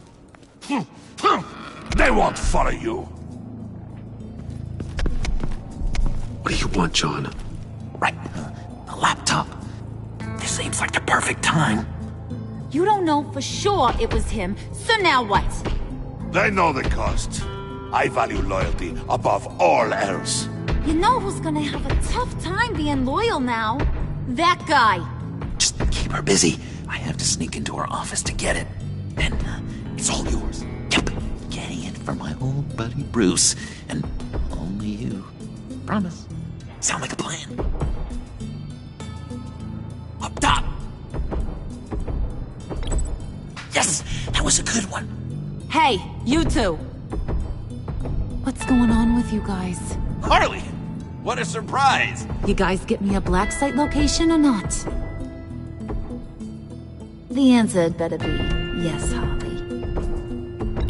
They won't follow you. What do you want, John? Right. A laptop. This seems like the perfect time. You don't know for sure it was him, so now what? They know the cost. I value loyalty above all else. You know who's gonna have a tough time being loyal now? That guy. Just keep her busy. I have to sneak into her office to get it. And it's all yours. Yep. Getting it for my old buddy Bruce. And only you. Promise. Sound like a plan? Up top! Yes! That was a good one. Hey, you two. What's going on with you guys? Harley! What a surprise! You guys get me a black site location or not? The answer had better be yes, Harley.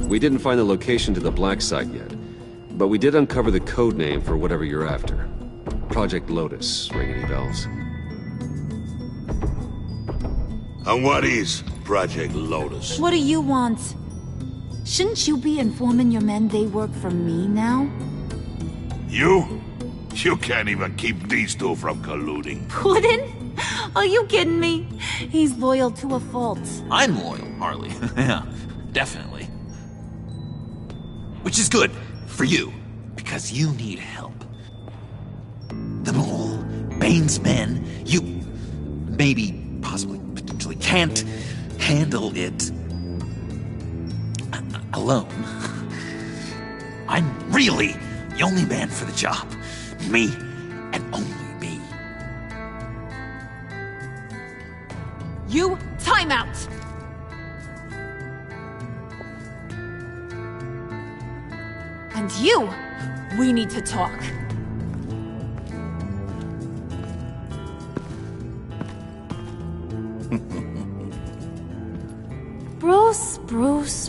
We didn't find the location to the black site yet, but we did uncover the code name for whatever you're after. Project Lotus, ring any bells? And what is Project Lotus? What do you want? Shouldn't you be informing your men they work for me now? You? You can't even keep these two from colluding. Puddin'? Are you kidding me? He's loyal to a fault. I'm loyal, Harley. Yeah, definitely. Which is good for you, because you need help. The Mole, Bane's men, you maybe, possibly, potentially can't handle it alone. I'm really the only man for the job. Me, and only me. You, time out! And you, we need to talk. Bruce.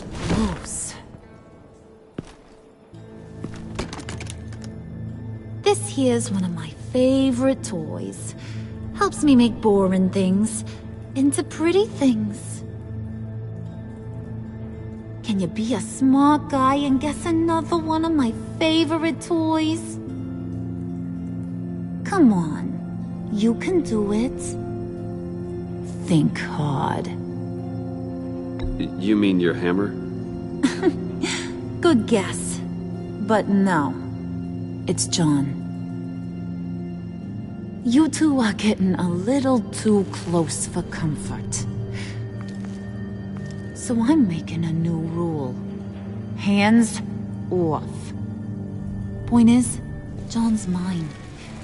This here's one of my favorite toys. Helps me make boring things into pretty things. Can you be a smart guy and guess another one of my favorite toys? Come on. You can do it. Think hard. You mean your hammer? Good guess. But no. It's John. You two are getting a little too close for comfort. So I'm making a new rule. Hands off. Point is, John's mine,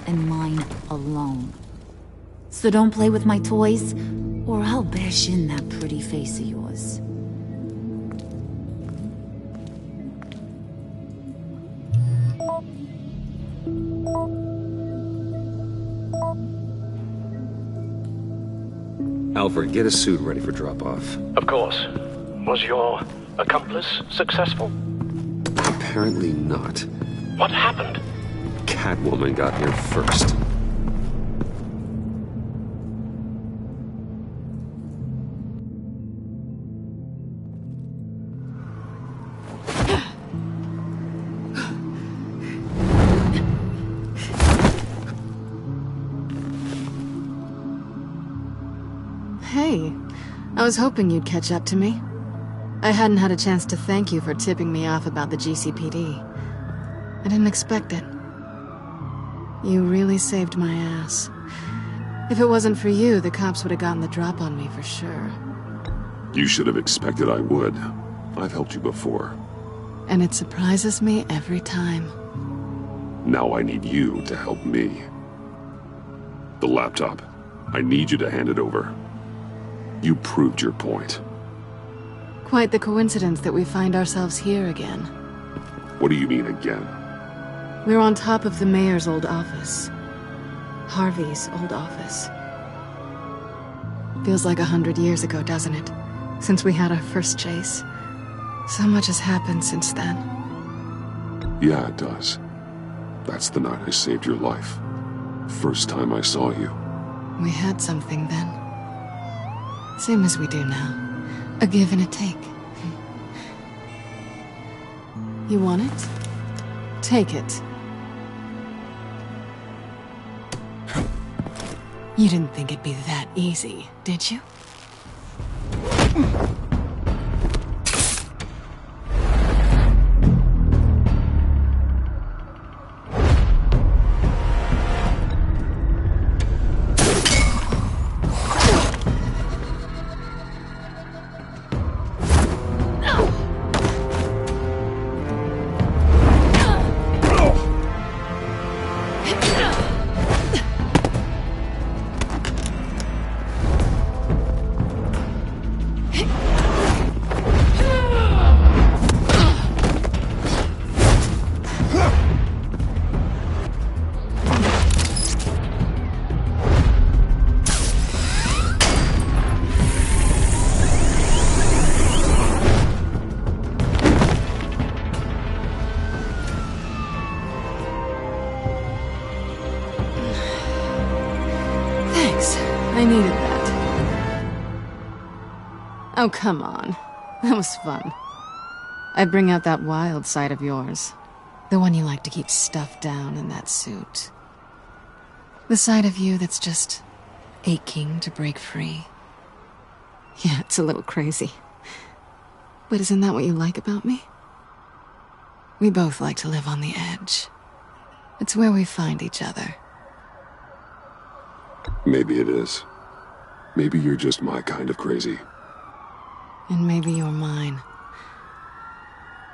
and mine alone. So don't play with my toys, or I'll bash in that pretty face of yours. Alfred, get a suit ready for drop-off. Of course. Was your accomplice successful? Apparently not. What happened? Catwoman got here first. Hey, I was hoping you'd catch up to me. I hadn't had a chance to thank you for tipping me off about the GCPD. I didn't expect it. You really saved my ass. If it wasn't for you, the cops would have gotten the drop on me for sure. You should have expected I would. I've helped you before. And it surprises me every time. Now I need you to help me. The laptop. I need you to hand it over. You proved your point. Quite the coincidence that we find ourselves here again. What do you mean again? We're on top of the mayor's old office. Harvey's old office. Feels like 100 years ago, doesn't it? Since we had our first chase. So much has happened since then. Yeah, it does. That's the night I saved your life. First time I saw you. We had something then. Same as we do now. A give and a take. You want it? Take it. You didn't think it'd be that easy, did you? I needed that. Oh, come on. That was fun. I bring out that wild side of yours. The one you like to keep stuffed down in that suit. The side of you that's just aching to break free. Yeah, it's a little crazy. But isn't that what you like about me? We both like to live on the edge. It's where we find each other. Maybe it is. Maybe you're just my kind of crazy. And maybe you're mine.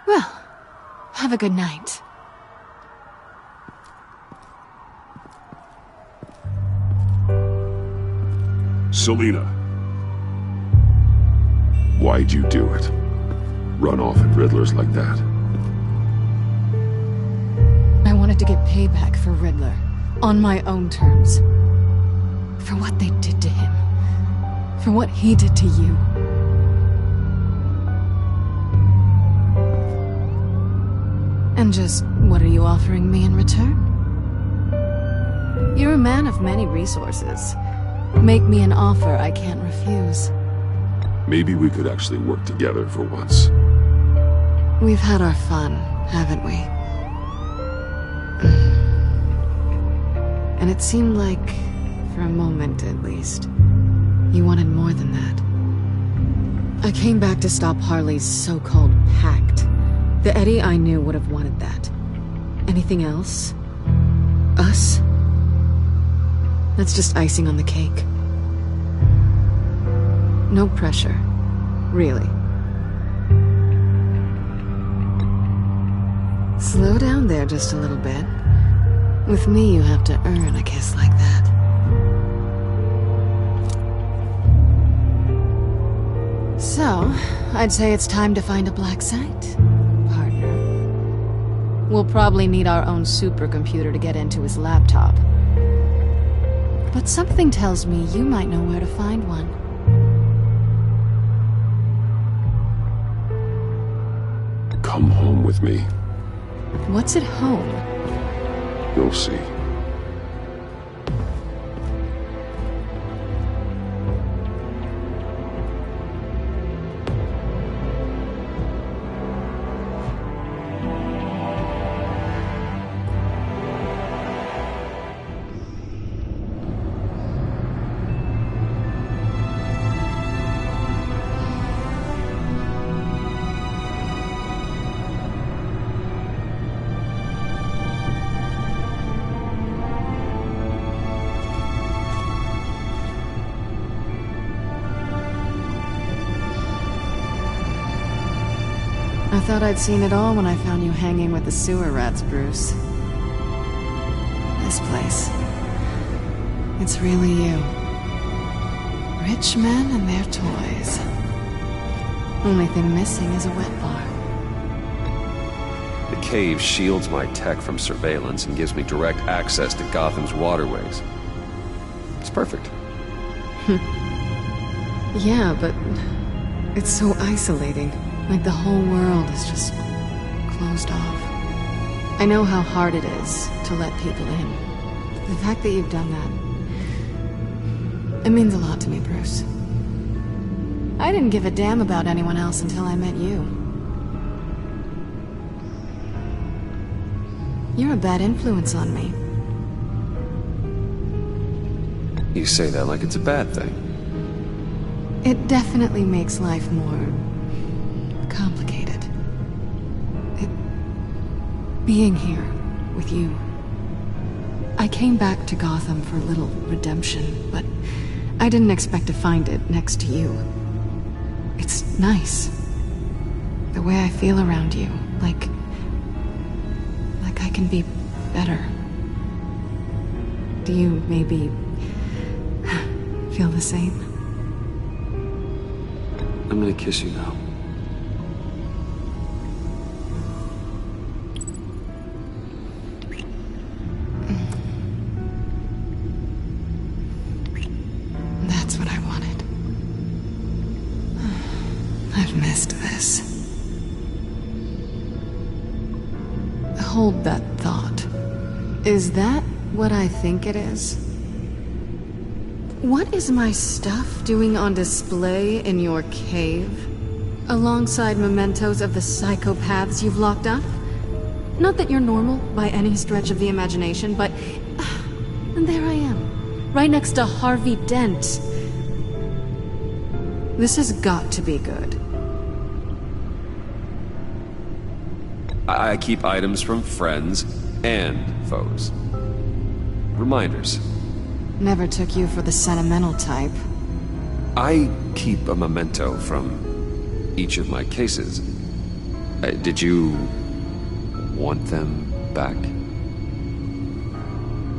Well, have a good night. Selina. Why'd you do it? Run off at Riddlers like that? I wanted to get payback for Riddler. On my own terms. For what they did to him. For what he did to you. And just what are you offering me in return? You're a man of many resources. Make me an offer I can't refuse. Maybe we could actually work together for once. We've had our fun, haven't we? And it seemed like, for a moment at least, you wanted more than that. I came back to stop Harley's so-called pact. The Eddie I knew would have wanted that. Anything else? Us? That's just icing on the cake. No pressure. Really. Slow down there just a little bit. With me, you have to earn a kiss like that. So, I'd say it's time to find a black site, partner. We'll probably need our own supercomputer to get into his laptop. But something tells me you might know where to find one. Come home with me. What's at home? You'll see. I thought I'd seen it all when I found you hanging with the sewer rats, Bruce. This place. It's really you. Rich men and their toys. Only thing missing is a wet bar. The cave shields my tech from surveillance and gives me direct access to Gotham's waterways. It's perfect. Yeah, but it's so isolating. Like the whole world is just closed off. I know how hard it is to let people in. The fact that you've done that, it means a lot to me, Bruce. I didn't give a damn about anyone else until I met you. You're a bad influence on me. You say that like it's a bad thing. It definitely makes life more complicated. Being here with you. I came back to Gotham for a little redemption, but I didn't expect to find it next to you. It's nice. The way I feel around you, like I can be better. Do you maybe feel the same? I'm gonna kiss you now. That's what I wanted. I've missed this. Hold that thought. Is that what I think it is? What is my stuff doing on display in your cave? Alongside mementos of the psychopaths you've locked up? Not that you're normal by any stretch of the imagination, but... and there I am, right next to Harvey Dent. This has got to be good. I keep items from friends and foes. Reminders. Never took you for the sentimental type. I keep a memento from each of my cases. Did you want them back?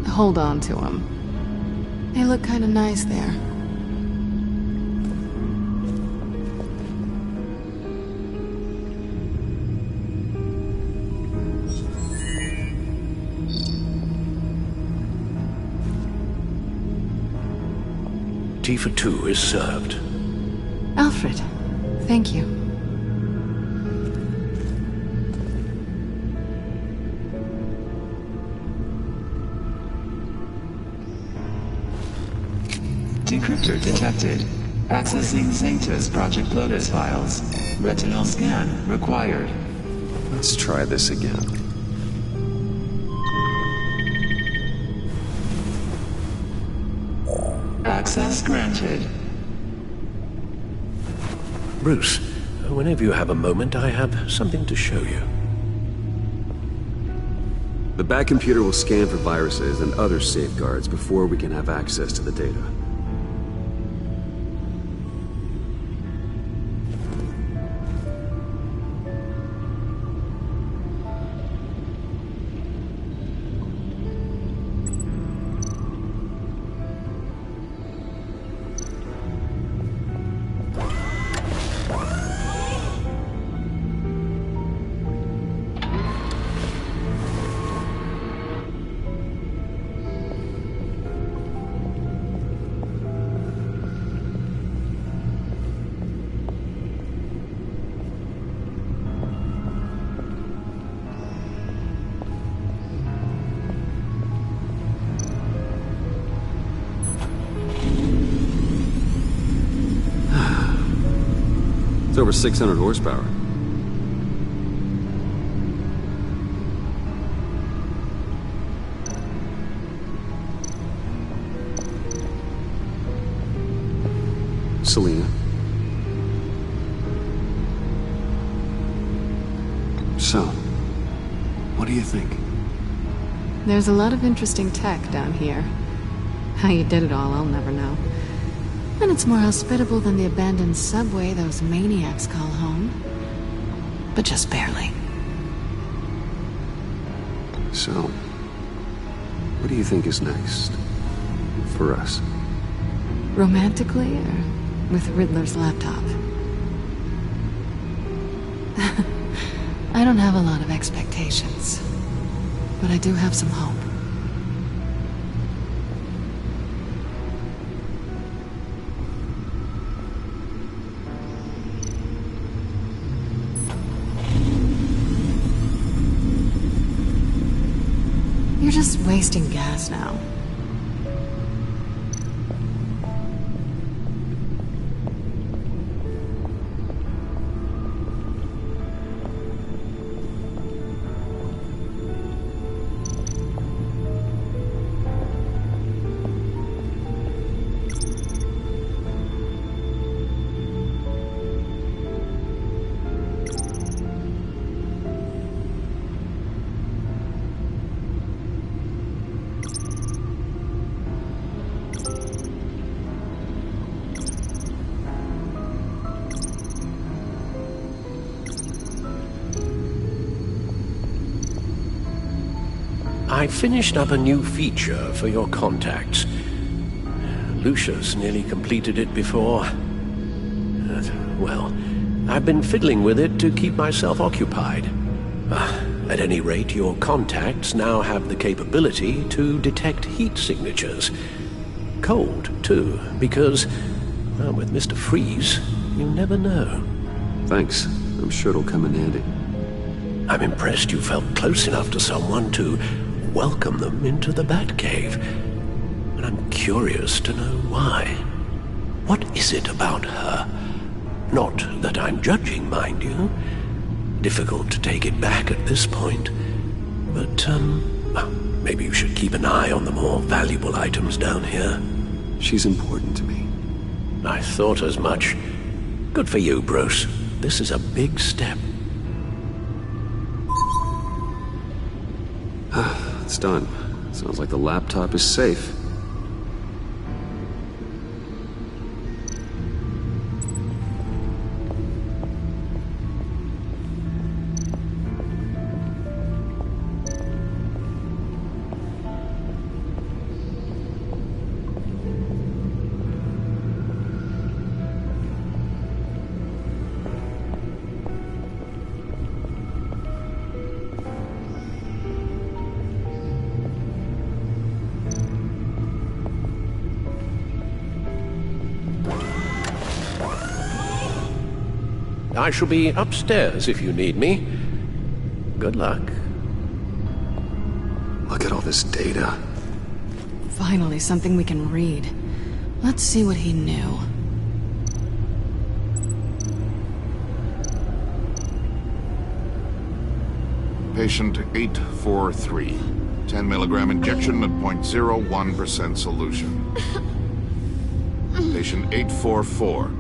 Hold on to them. They look kind of nice there. Tea for two is served. Alfred, thank you. Decryptor detected. Accessing Zeta's Project Lotus files. Retinal scan required. Let's try this again. Access granted. Bruce, whenever you have a moment, I have something to show you. The Bat computer will scan for viruses and other safeguards before we can have access to the data. It's over 600 horsepower. Selena. So, what do you think? There's a lot of interesting tech down here. How you did it all, I'll never know. And it's more hospitable than the abandoned subway those maniacs call home. But just barely. So, what do you think is next? For us? Romantically, or with Riddler's laptop? I don't have a lot of expectations. But I do have some hope. You're just wasting gas now. I finished up a new feature for your contacts. Lucius nearly completed it before. Well, I've been fiddling with it to keep myself occupied. At any rate, your contacts now have the capability to detect heat signatures. Cold, too, because, well, with Mr. Freeze, you never know. Thanks. I'm sure it'll come in handy. I'm impressed you felt close enough to someone to welcome them into the Batcave. And I'm curious to know why. What is it about her? Not that I'm judging, mind you. Difficult to take it back at this point. But, maybe you should keep an eye on the more valuable items down here. She's important to me. I thought as much. Good for you, Bruce. This is a big step. It's done. Sounds like the laptop is safe. I shall be upstairs if you need me. Good luck. Look at all this data. Finally, something we can read. Let's see what he knew. Patient 843. 10 milligram injection at 0.01% solution. Patient 844.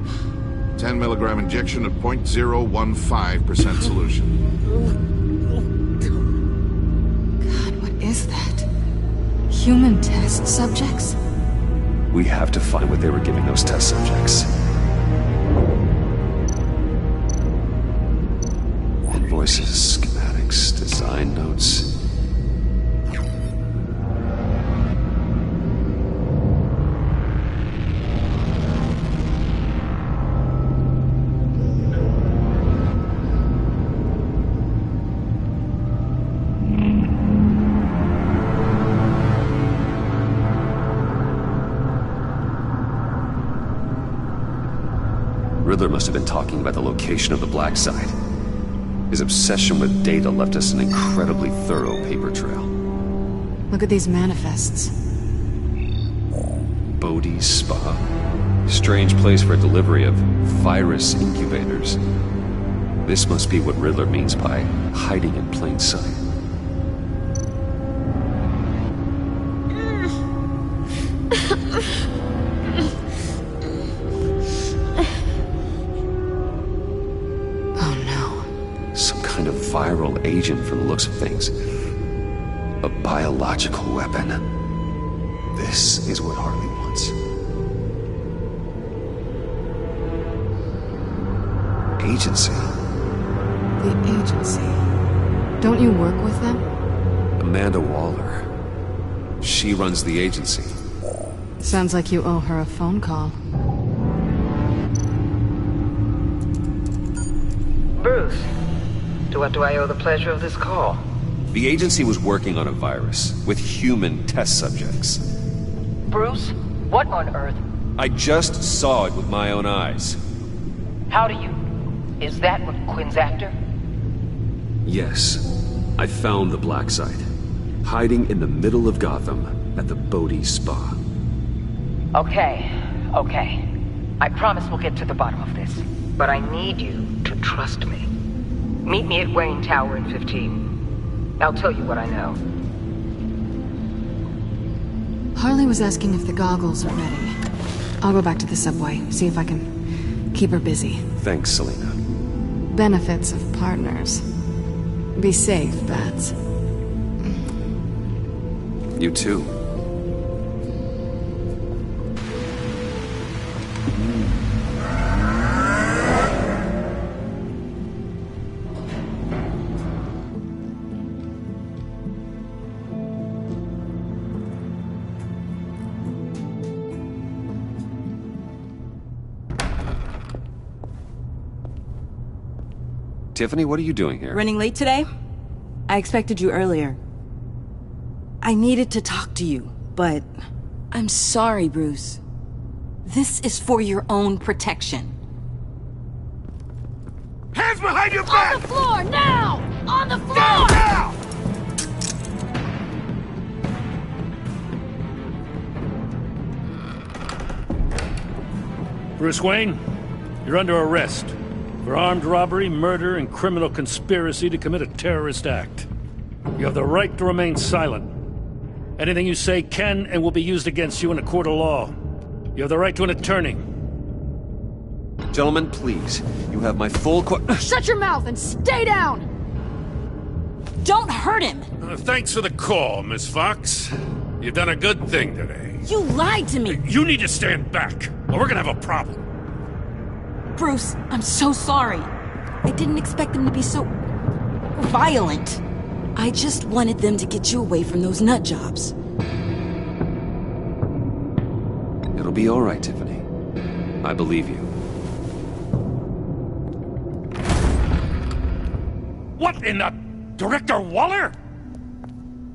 10 milligram injection at 0.015% solution. God, what is that? Human test subjects? We have to find what they were giving those test subjects. Invoices, schematics, design notes. Riddler must have been talking about the location of the black site. His obsession with data left us an incredibly thorough paper trail. Look at these manifests. Bodhi's Spa. Strange place for a delivery of virus incubators. This must be what Riddler means by hiding in plain sight. Viral agent from the looks of things. A biological weapon. This is what Harley wants. Agency. The agency. Don't you work with them? Amanda Waller. She runs the agency. Sounds like you owe her a phone call. Bruce. To what do I owe the pleasure of this call? The agency was working on a virus with human test subjects. Bruce, what on earth? I just saw it with my own eyes. How do you... Is that what Quinn's after? Yes. I found the black site. Hiding in the middle of Gotham at the Bodhi Spa. Okay. I promise we'll get to the bottom of this. But I need you to trust me. Meet me at Wayne Tower in 15. I'll tell you what I know. Harley was asking if the goggles are ready. I'll go back to the subway, see if I can keep her busy. Thanks, Selena. Benefits of partners. Be safe, Bats. You too. Tiffany, what are you doing here? Running late today? I expected you earlier. I needed to talk to you, but... I'm sorry, Bruce. This is for your own protection. Hands behind your back! On the floor, now! On the floor! Now! Bruce Wayne, you're under arrest for armed robbery, murder, and criminal conspiracy to commit a terrorist act. You have the right to remain silent. Anything you say can and will be used against you in a court of law. You have the right to an attorney. Gentlemen, please. You have my full Shut your mouth and stay down! Don't hurt him! Thanks for the call, Miss Fox. You've done a good thing today. You lied to me! You need to stand back, or we're gonna have a problem. Bruce, I'm so sorry. I didn't expect them to be so... violent. I just wanted them to get you away from those nut jobs. It'll be all right, Tiffany. I believe you. What in the... Director Waller?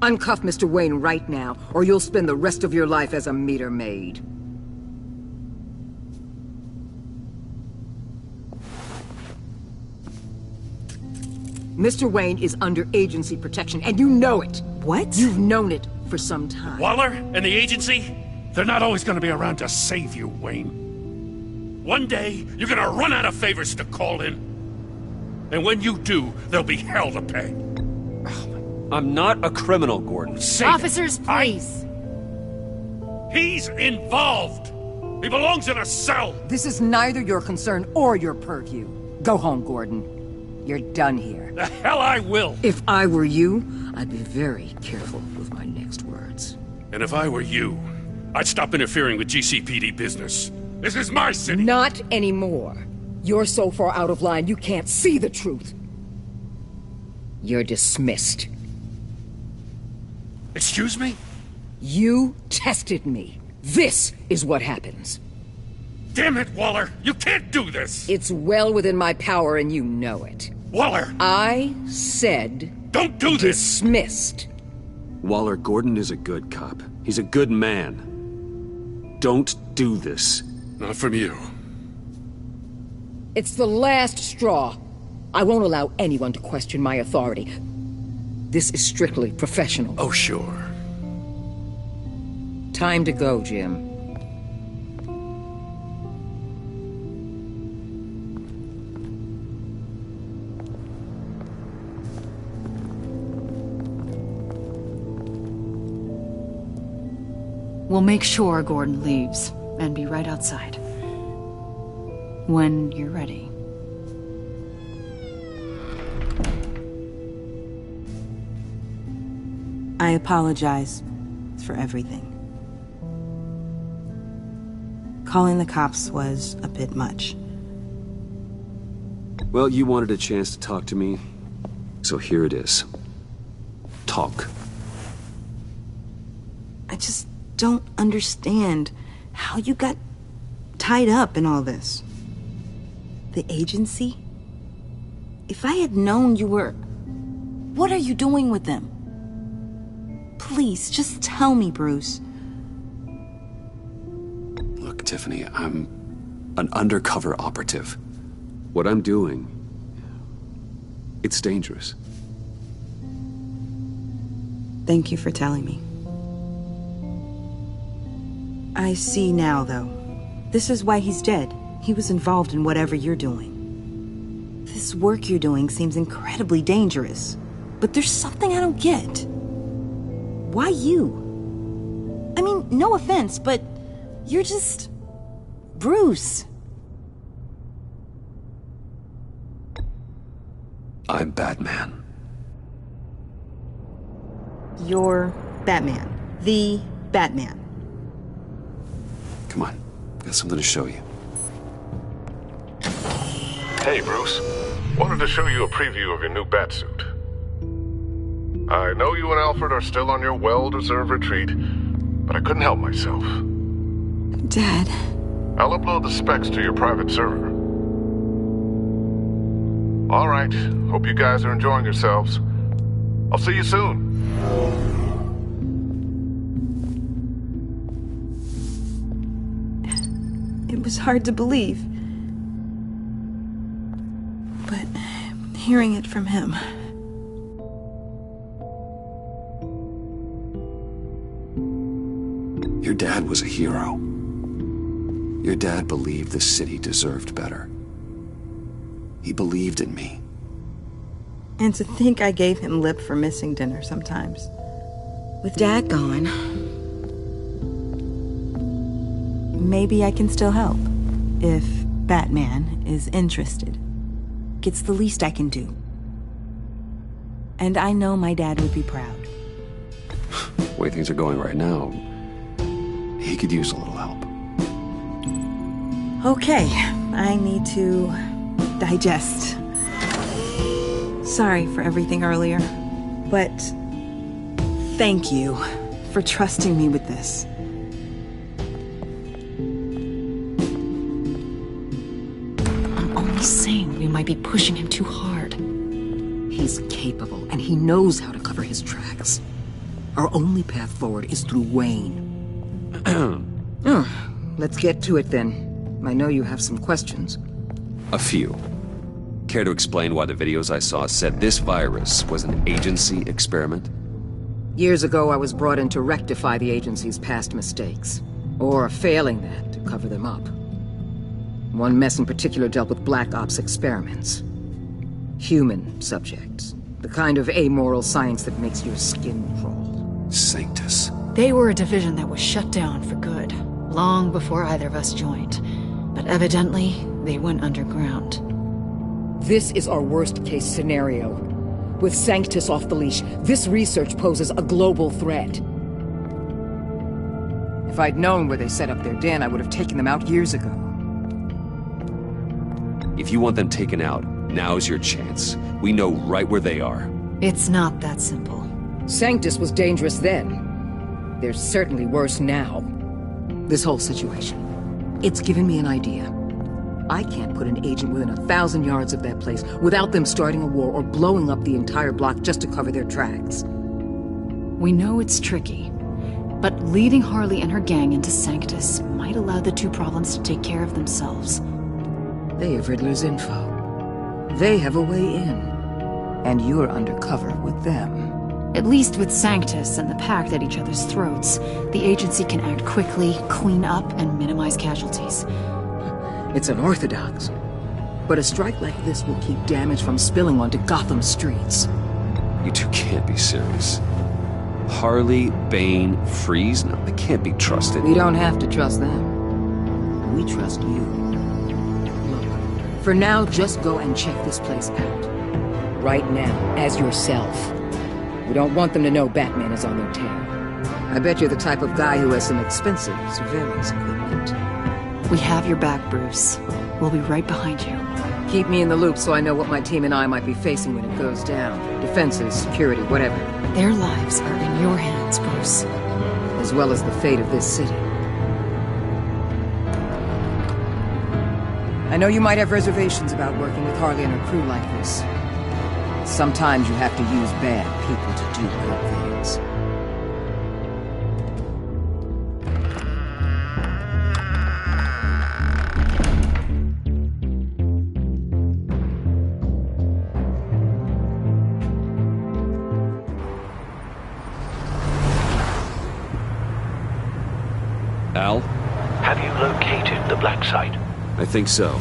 Uncuff Mr. Wayne right now, or you'll spend the rest of your life as a meter maid. Mr. Wayne is under agency protection, and you know it. What? You've known it for some time. Waller and the agency? They're not always gonna be around to save you, Wayne. One day, you're gonna run out of favors to call in. And when you do, there'll be hell to pay. I'm not a criminal, Gordon. Officers, please. He's involved! He belongs in a cell! This is neither your concern or your purview. Go home, Gordon. You're done here. The hell I will! If I were you, I'd be very careful with my next words. And if I were you, I'd stop interfering with GCPD business. This is my city! Not anymore. You're so far out of line you can't see the truth. You're dismissed. Excuse me? You tested me. This is what happens. Damn it, Waller! You can't do this! It's well within my power and you know it. Waller! I said... Don't do this! Dismissed. Waller, Gordon is a good cop. He's a good man. Don't do this. Not from you. It's the last straw. I won't allow anyone to question my authority. This is strictly professional. Oh, sure. Time to go, Jim. We'll make sure Gordon leaves, and be right outside. When you're ready. I apologize for everything. Calling the cops was a bit much. Well, you wanted a chance to talk to me, so here it is. Talk. I just don't understand how you got tied up in all this. The agency? If I had known you were... What are you doing with them? Please, just tell me, Bruce. Look, Tiffany, I'm an undercover operative. What I'm doing, it's dangerous. Thank you for telling me. I see now, though. This is why he's dead. He was involved in whatever you're doing. This work you're doing seems incredibly dangerous. But there's something I don't get. Why you? I mean, no offense, but you're just... Bruce. I'm Batman. You're Batman. The Batman. Come on, got something to show you. Hey, Bruce. Wanted to show you a preview of your new Batsuit. I know you and Alfred are still on your well-deserved retreat, but I couldn't help myself. Dad. I'll upload the specs to your private server. All right. Hope you guys are enjoying yourselves. I'll see you soon. It was hard to believe. But hearing it from him... Your dad was a hero. Your dad believed the city deserved better. He believed in me. And to think I gave him lip for missing dinner sometimes. With Dad gone... Maybe I can still help. If Batman is interested. It's the least I can do. And I know my dad would be proud. The way things are going right now, he could use a little help. Okay, I need to digest. Sorry for everything earlier, but thank you for trusting me with this. I'm only saying we might be pushing him too hard. He's capable, and he knows how to cover his tracks. Our only path forward is through Wayne. Let's get to it then. I know you have some questions. A few. Care to explain why the videos I saw said this virus was an agency experiment? Years ago, I was brought in to rectify the agency's past mistakes. Or, failing that, to cover them up. One mess in particular dealt with Black Ops experiments. Human subjects. The kind of amoral science that makes your skin crawl. Sanctus. They were a division that was shut down for good. long before either of us joined. But evidently, they went underground. This is our worst-case scenario. With Sanctus off the leash, this research poses a global threat. If I'd known where they set up their den, I would have taken them out years ago. If you want them taken out, now's your chance. We know right where they are. It's not that simple. Sanctus was dangerous then. They're certainly worse now. This whole situation, it's given me an idea. I can't put an agent within 1,000 yards of that place without them starting a war or blowing up the entire block just to cover their tracks. We know it's tricky, but leading Harley and her gang into Sanctus might allow the two problems to take care of themselves. They have Riddler's info. They have a way in. And you're undercover with them. At least with Sanctus and the Pact at each other's throats, the agency can act quickly, clean up, and minimize casualties. It's unorthodox. But a strike like this will keep damage from spilling onto Gotham streets. You two can't be serious. Harley, Bane, Freeze? No, they can't be trusted. We don't have to trust them. We trust you. Look, for now, just go and check this place out. Right now, as yourself. We don't want them to know Batman is on their tail. I bet you're the type of guy who has some expensive surveillance equipment. We have your back, Bruce. We'll be right behind you. Keep me in the loop so I know what my team and I might be facing when it goes down. Defenses, security, whatever. Their lives are in your hands, Bruce. As well as the fate of this city. I know you might have reservations about working with Harley and her crew like this. Sometimes you have to use bad people to do good things. Al? Have you located the black site? I think so.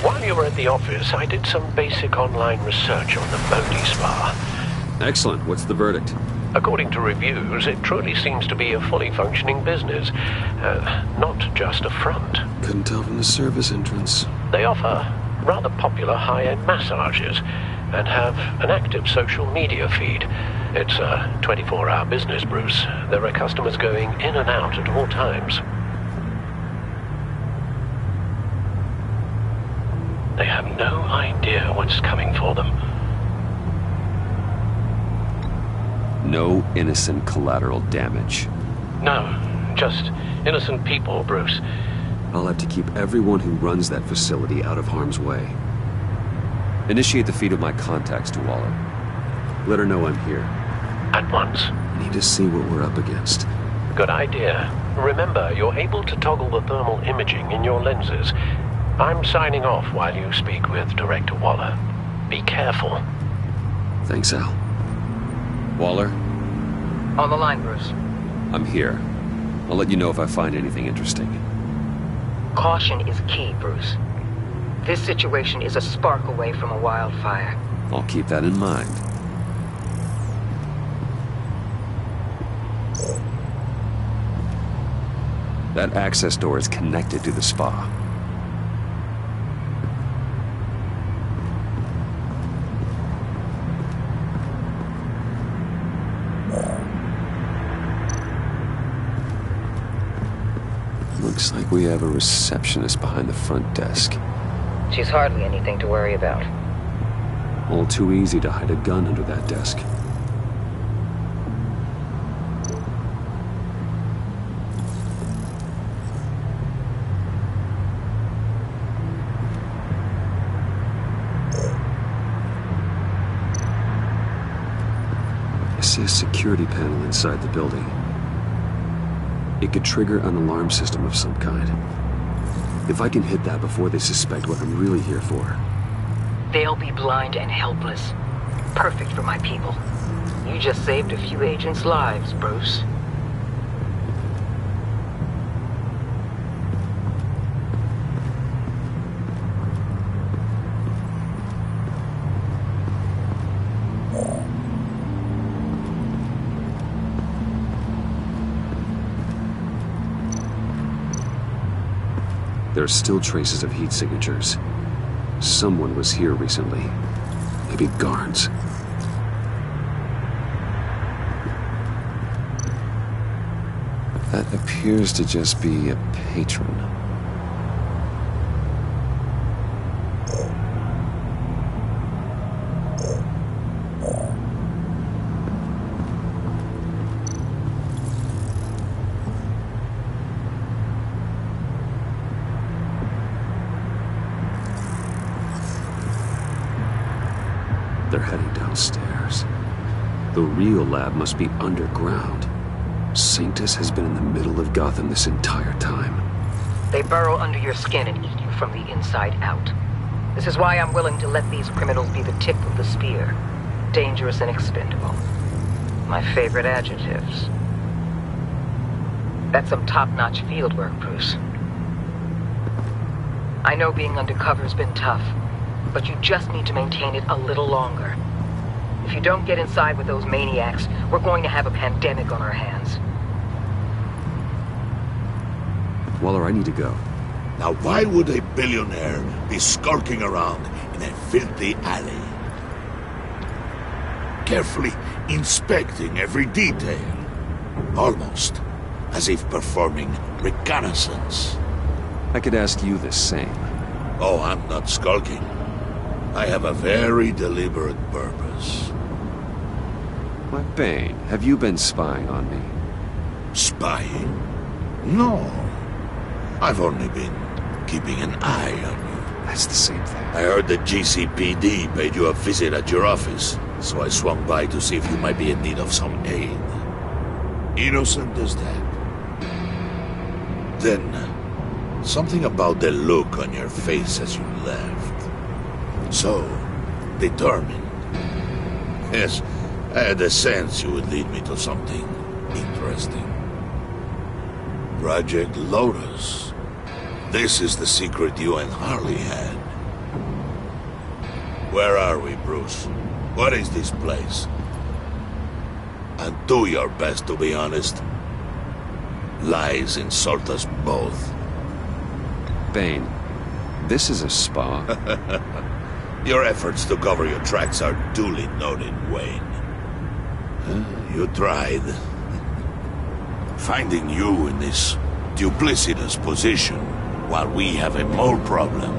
While you were at the office, I did some basic online research on the Bodhi Spa. Excellent. What's the verdict? According to reviews, it truly seems to be a fully functioning business. Not just a front. Couldn't tell from the service entrance. They offer rather popular high-end massages and have an active social media feed. It's a 24-hour business, Bruce. There are customers going in and out at all times. They have no idea what's coming for them. No innocent collateral damage. No, just innocent people, Bruce. I'll have to keep everyone who runs that facility out of harm's way. Initiate the feed of my contacts to Waller. Let her know I'm here. At once. I need to see what we're up against. Good idea. Remember, you're able to toggle the thermal imaging in your lenses. I'm signing off while you speak with Director Waller. Be careful. Thanks, Al. Waller? On the line, Bruce. I'm here. I'll let you know if I find anything interesting. Caution is key, Bruce. This situation is a spark away from a wildfire. I'll keep that in mind. That access door is connected to the spa. Looks like we have a receptionist behind the front desk. She's hardly anything to worry about. All too easy to hide a gun under that desk. I see a security panel inside the building. It could trigger an alarm system of some kind. If I can hit that before they suspect what I'm really here for. They'll be blind and helpless. Perfect for my people. You just saved a few agents' lives, Bruce. There are still traces of heat signatures. Someone was here recently. Maybe guards. That appears to just be a patron. They're heading downstairs. The real lab must be underground. Sanctus has been in the middle of Gotham this entire time. They burrow under your skin and eat you from the inside out. This is why I'm willing to let these criminals be the tip of the spear. Dangerous and expendable. My favorite adjectives. That's some top-notch fieldwork, Bruce. I know being undercover's been tough, but you just need to maintain it a little longer. If you don't get inside with those maniacs, we're going to have a pandemic on our hands. Waller, I need to go. Now why would a billionaire be skulking around in a filthy alley? Carefully inspecting every detail. Almost as if performing reconnaissance. I could ask you the same. Oh, I'm not skulking. I have a very deliberate purpose. Why, Bane, have you been spying on me? Spying? No. I've only been keeping an eye on you. That's the same thing. I heard the GCPD paid you a visit at your office, so I swung by to see if you might be in need of some aid. Innocent as that. Then, something about the look on your face as you left. So, determined. Yes, I had a sense you would lead me to something interesting. Project Lotus. This is the secret you and Harley had. Where are we, Bruce? What is this place? And do your best to be honest. Lies insult us both. Bane, this is a spa. Your efforts to cover your tracks are duly noted, Wayne. You tried. Finding you in this duplicitous position while we have a mole problem.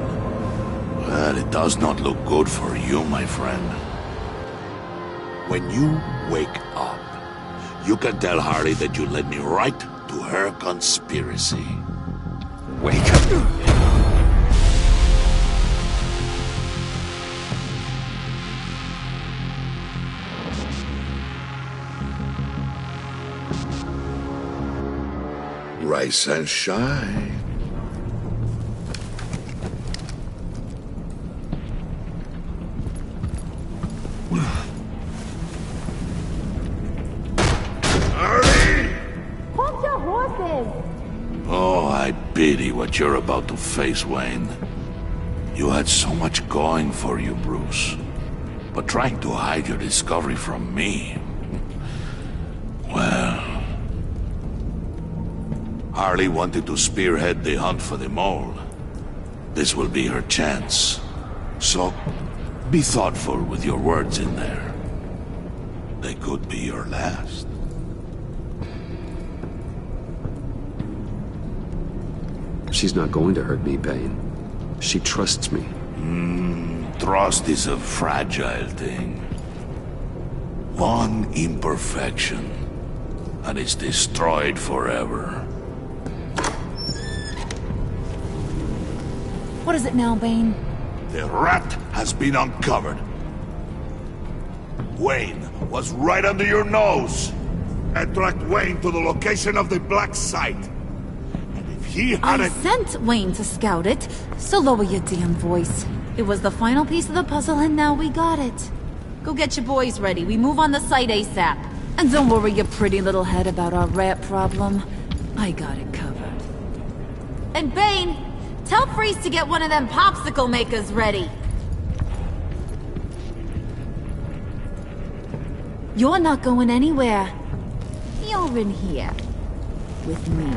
Well, it does not look good for you, my friend. When you wake up, you can tell Harley that you led me right to her conspiracy. Wake up. Rise and shine. Harley! Hold your horses! Oh, I pity what you're about to face, Wayne. You had so much going for you, Bruce. But trying to hide your discovery from me... Well... Harley wanted to spearhead the hunt for the mole. This will be her chance. So, be thoughtful with your words in there. They could be your last. She's not going to hurt me, Bane. She trusts me. Trust is a fragile thing. One imperfection, and it's destroyed forever. What is it now, Bane? The rat has been uncovered. Wayne was right under your nose. I tracked Wayne to the location of the black site. And if he hadn't... I sent Wayne to scout it, so lower your damn voice. It was the final piece of the puzzle, and now we got it. Go get your boys ready. We move on the site ASAP. And don't worry your pretty little head about our rat problem. I got it covered. And Bane, tell Freeze to get one of them popsicle makers ready. You're not going anywhere. You're in here. With me.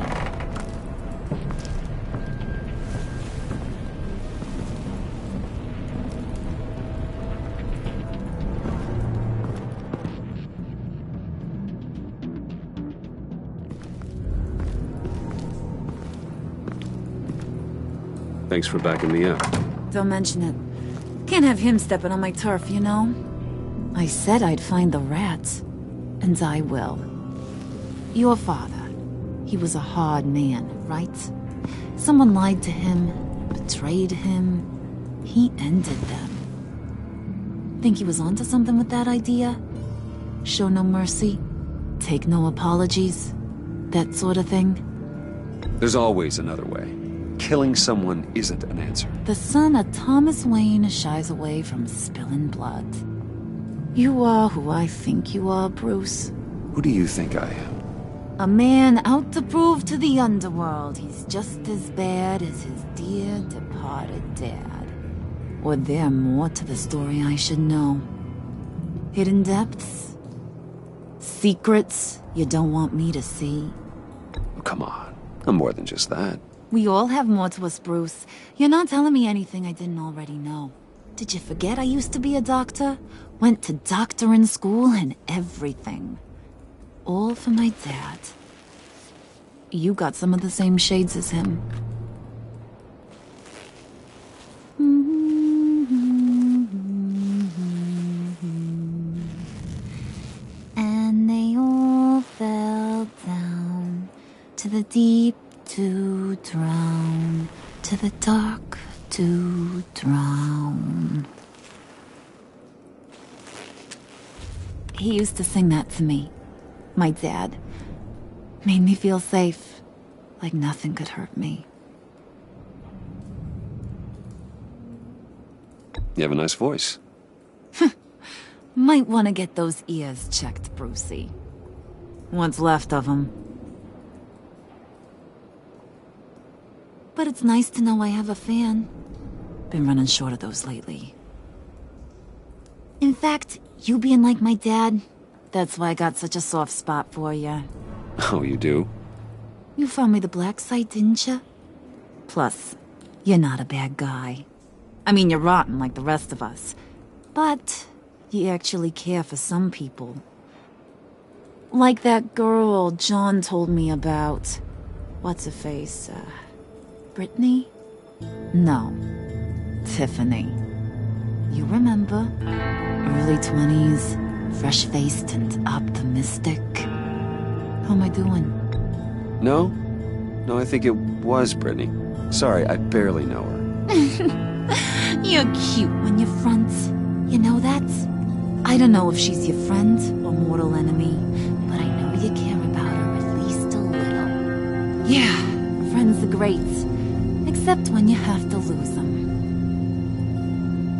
Thanks for backing me up. Don't mention it. Can't have him stepping on my turf, you know? I said I'd find the rats. And I will. Your father. He was a hard man, right? Someone lied to him, betrayed him. He ended them. Think he was onto something with that idea? Show no mercy? Take no apologies? That sort of thing? There's always another way. Killing someone isn't an answer. The son of Thomas Wayne shies away from spilling blood. You are who I think you are, Bruce. Who do you think I am? A man out to prove to the underworld he's just as bad as his dear departed dad. Or there more to the story I should know. Hidden depths? Secrets you don't want me to see? Oh, come on. I'm more than just that. We all have more to us, Bruce. You're not telling me anything I didn't already know. Did you forget I used to be a doctor? Went to doctoring school and everything. All for my dad. You got some of the same shades as him. And they all fell down to the deep to drown, to the dark to drown. He used to sing that to me. My dad. Made me feel safe, like nothing could hurt me. You have a nice voice. Might want to get those ears checked, Brucey. What's left of them. But it's nice to know I have a fan. Been running short of those lately. In fact, you being like my dad, that's why I got such a soft spot for you. Oh, you do? You found me the black site, didn't you? Plus, you're not a bad guy. I mean, you're rotten like the rest of us. But you actually care for some people. Like that girl John told me about. What's her face? Brittany? No. Tiffany. You remember? Early 20s, fresh-faced and optimistic. How am I doing? No? No, I think it was Brittany. Sorry, I barely know her. You're cute when you're front. You know that? I don't know if she's your friend or mortal enemy, but I know you care about her at least a little. Yeah, friends are great. Except when you have to lose them.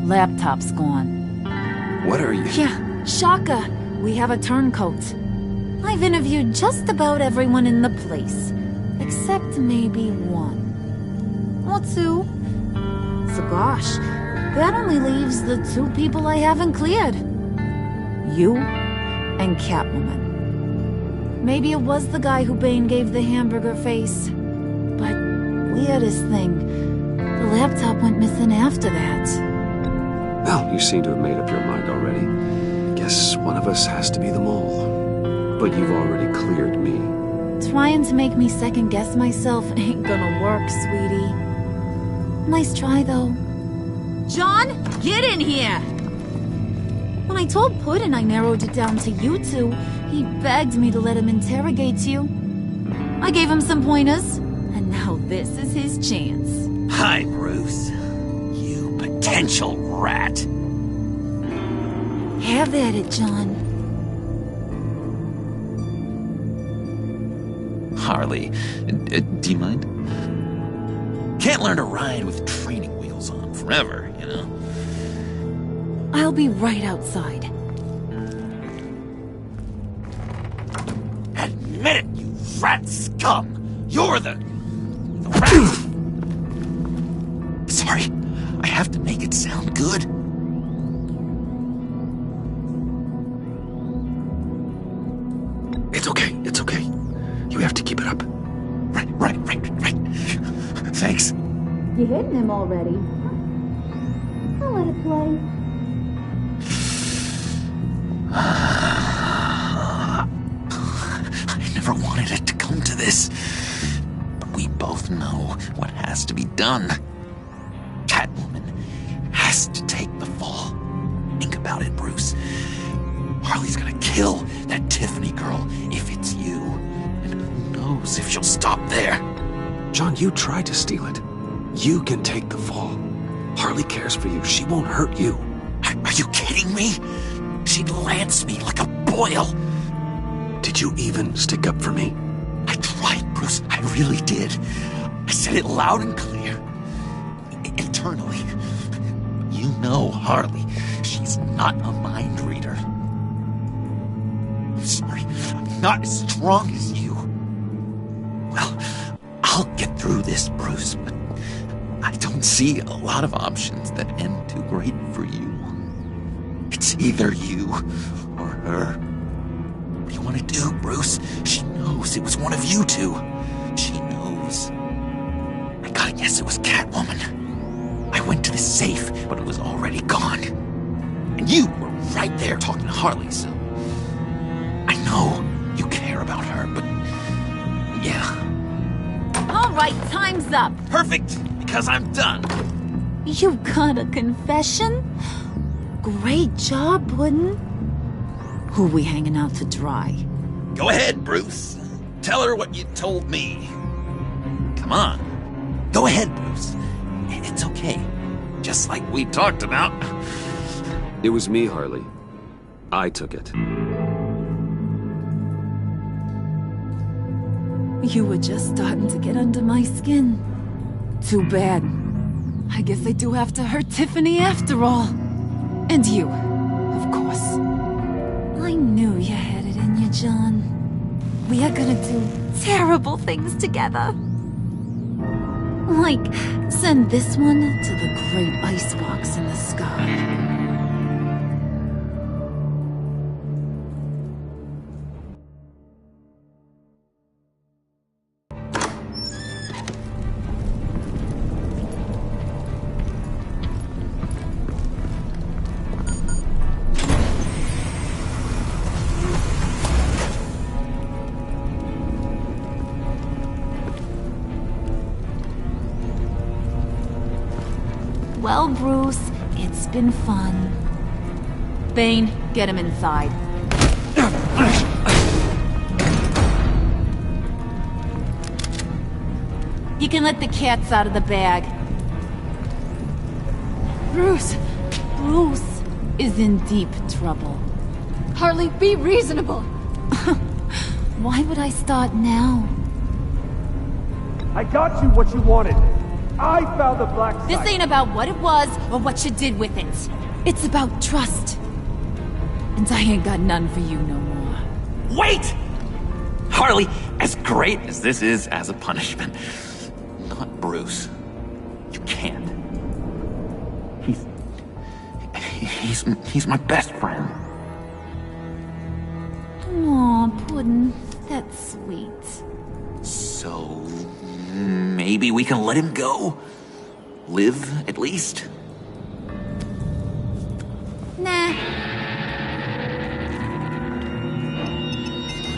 Laptop's gone. What are you? Yeah, shocker. We have a turncoat. I've interviewed just about everyone in the place. Except maybe one. Or two. So gosh, that only leaves the two people I haven't cleared. You and Catwoman. Maybe it was the guy who Bane gave the hamburger face. But weirdest thing, the laptop went missing after that. Well, you seem to have made up your mind already. Guess one of us has to be the mole. But you've already cleared me. Trying to make me second-guess myself ain't gonna work, sweetie. Nice try, though. John, get in here! When I told Puddin' I narrowed it down to you two, he begged me to let him interrogate you. I gave him some pointers, and now this is his chance. Hi, Bruce. You potential rat. Have at it, John. Harley, do you mind? Can't learn to ride with training wheels on forever, you know? I'll be right outside. Admit it, you rat scum! You're the rat! Sorry, I have to make it sound good. It's okay, it's okay. You have to keep it up. Right. Thanks. You hitting him already? I'll let it play. I never wanted it to come to this. But we both know what has to be done. has to take the fall. Think about it, Bruce. Harley's gonna kill that Tiffany girl if it's you. And who knows if she'll stop there. John, you tried to steal it. You can take the fall. Harley cares for you. She won't hurt you. Are you kidding me? She'd lance me like a boil. Did you even stick up for me? I tried, Bruce. I really did. I said it loud and clear. Internally. You know Harley. She's not a mind reader. I'm sorry. I'm not as strong as you. Well, I'll get through this, Bruce, but I don't see a lot of options that end too great for you. It's either you or her. What do you want to do, Bruce? She knows it was one of you two. She knows. I gotta guess it was Catwoman. I went to the safe, but it was already gone. And you were right there talking to Harley, so... I know you care about her, but... yeah. All right, time's up. Perfect, because I'm done. You got a confession? Great job, Puddin'. Who we hanging out to dry? Go ahead, Bruce. Tell her what you told me. Come on. Go ahead, Bruce. It's okay. Just like we talked about. It was me, Harley. I took it. You were just starting to get under my skin. Too bad. I guess I do have to hurt Tiffany after all. And you, of course. I knew you had it in you, John. We are gonna do terrible things together. Like, send this one to the great icebox in the sky. Well, Bruce, it's been fun. Bane, get him inside. You can let the cats out of the bag. Bruce! Bruce is in deep trouble. Harley, be reasonable! Why would I start now? I got you what you wanted. I found the black site. This ain't about what it was or what you did with it. It's about trust. And I ain't got none for you no more. Wait! Harley, as great as this is as a punishment, not Bruce. You can't. He's my best friend. Aw, Puddin', that's sweet. So... maybe we can let him go? Live, at least? Nah.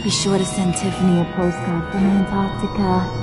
Be sure to send Tiffany a postcard from Antarctica.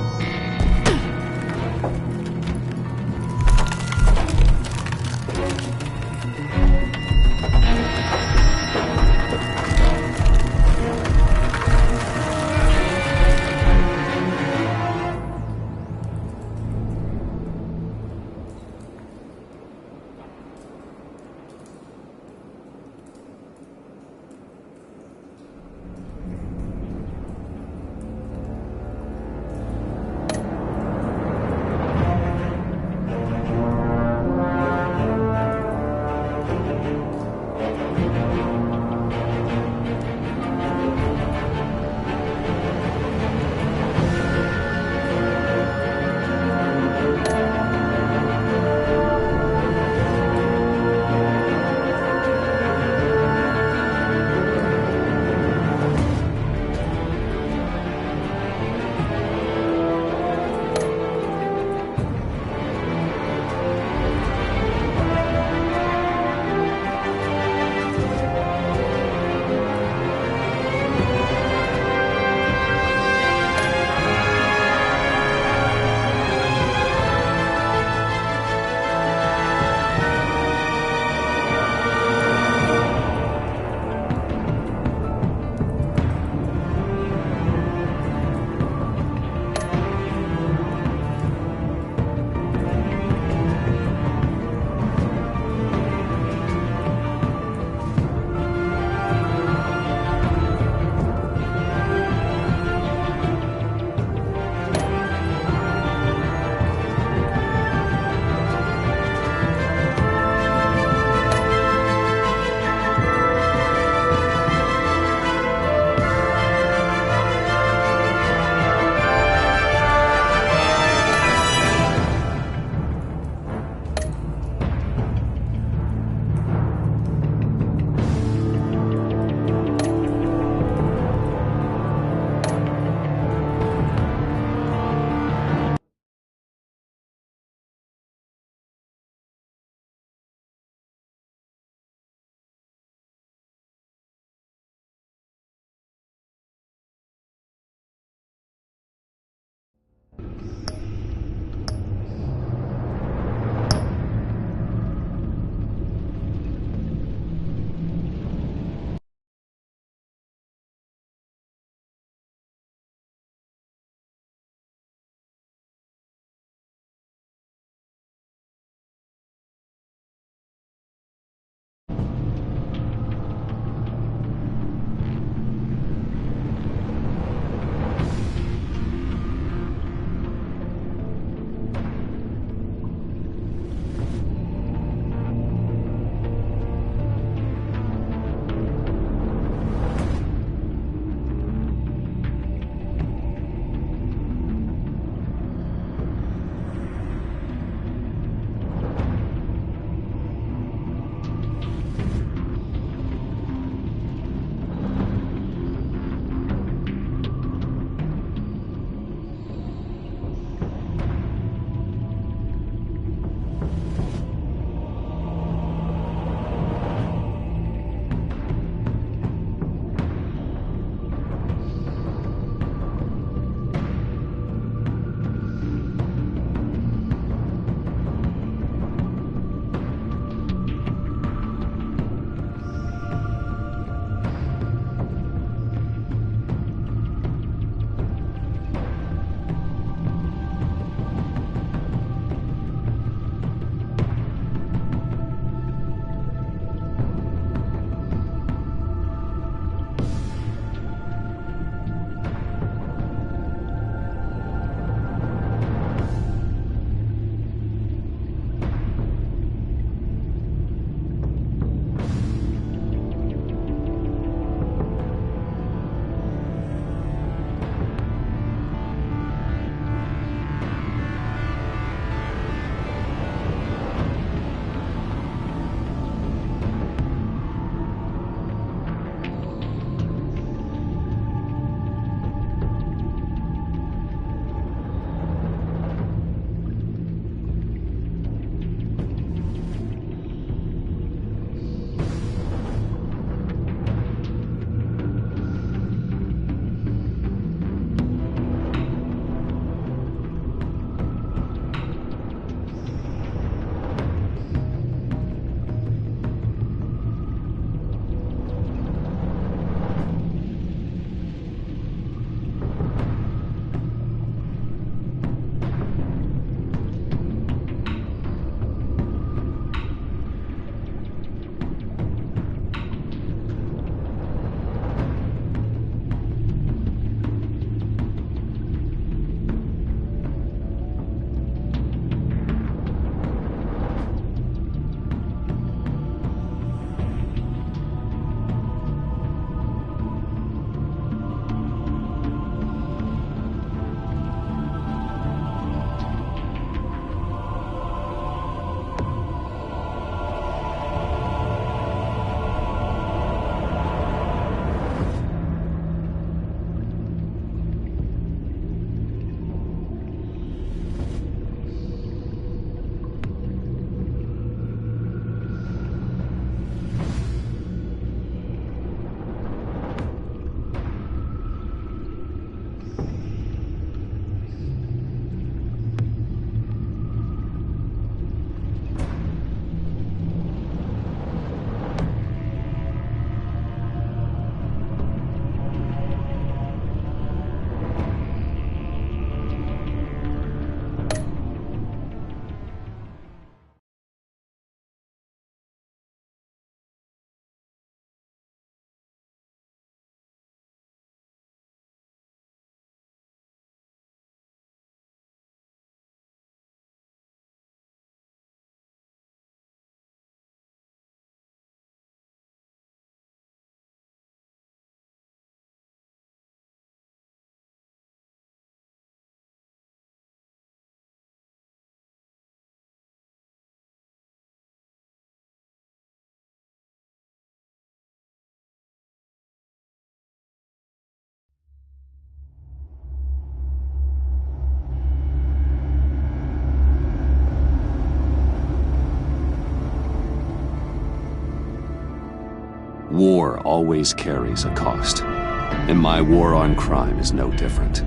War always carries a cost, and my war on crime is no different.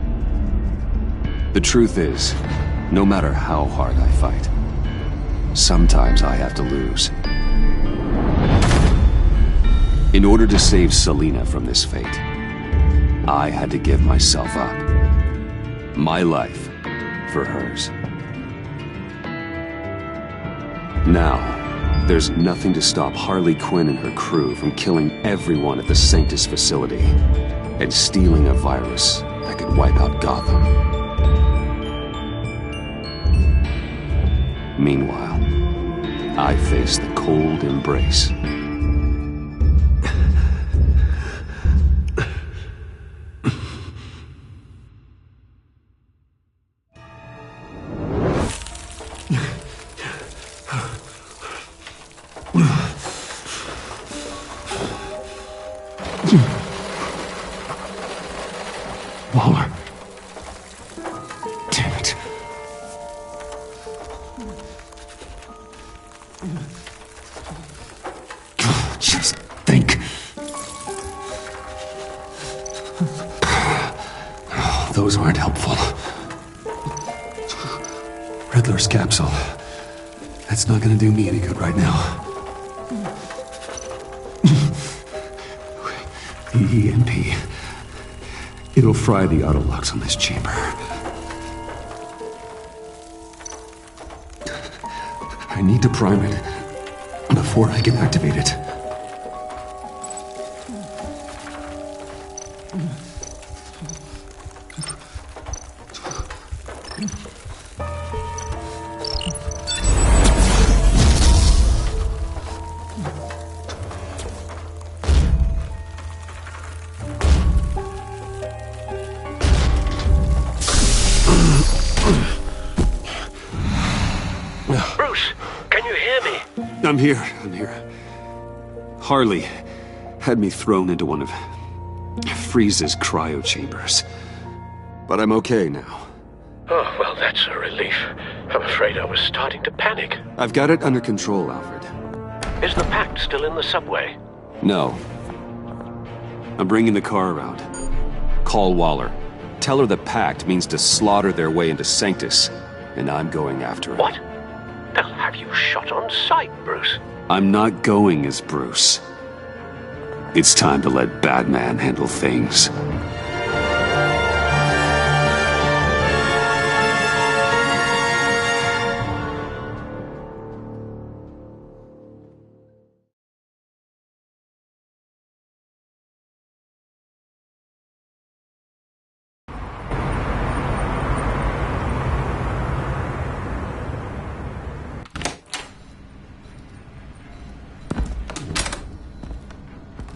The truth is, no matter how hard I fight, sometimes I have to lose. In order to save Selina from this fate, I had to give myself up. My life for hers. Now, there's nothing to stop Harley Quinn and her crew from killing everyone at the Sanctus facility and stealing a virus that could wipe out Gotham. Meanwhile, I face the cold embrace. Waller. Damn it. Just think. Those aren't helpful. Riddler's capsule. That's not gonna do me any good right now. The EMP. It'll fry the auto locks on this chamber. I need to prime it before I can activate it. I'm here. Harley had me thrown into one of Freeze's cryo chambers. But I'm okay now. Oh, well, that's a relief. I'm afraid I was starting to panic. I've got it under control, Alfred. Is the Pact still in the subway? No. I'm bringing the car around. Call Waller. Tell her the Pact means to slaughter their way into Sanctus, and I'm going after it. What? They'll have you shot on sight, Bruce. I'm not going as Bruce. It's time to let Batman handle things.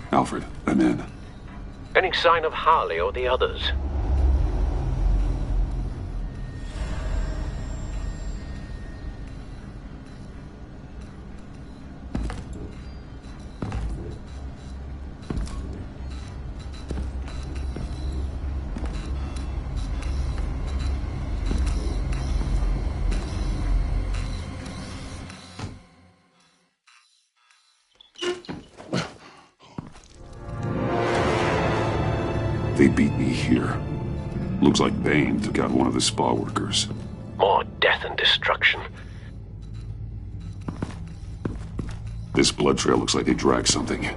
Alfred, I'm in. Any sign of Harley or the others? They beat me here. Looks like Bane took out one of the spa workers. More death and destruction. This blood trail looks like they dragged something.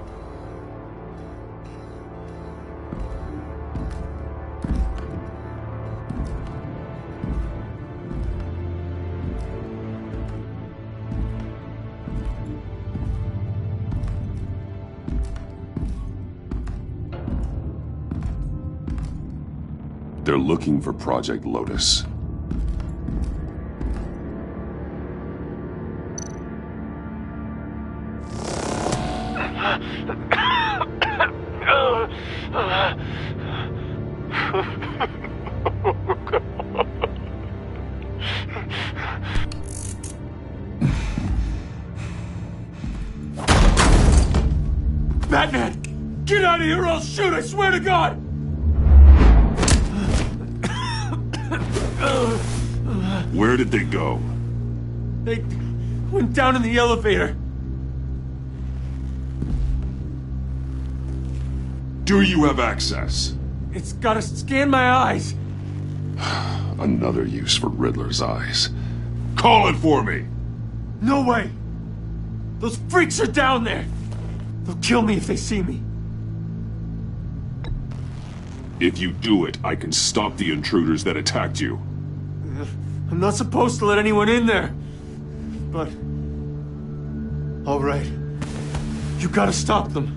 They're looking for Project Lotus. Batman! Get out of here or I'll shoot, I swear to God! Where did they go? They went down in the elevator. Do you have access? It's gotta scan my eyes. Another use for Riddler's eyes. Call it for me! No way! Those freaks are down there! They'll kill me if they see me. If you do it, I can stop the intruders that attacked you. I'm not supposed to let anyone in there. But... all right. You gotta stop them.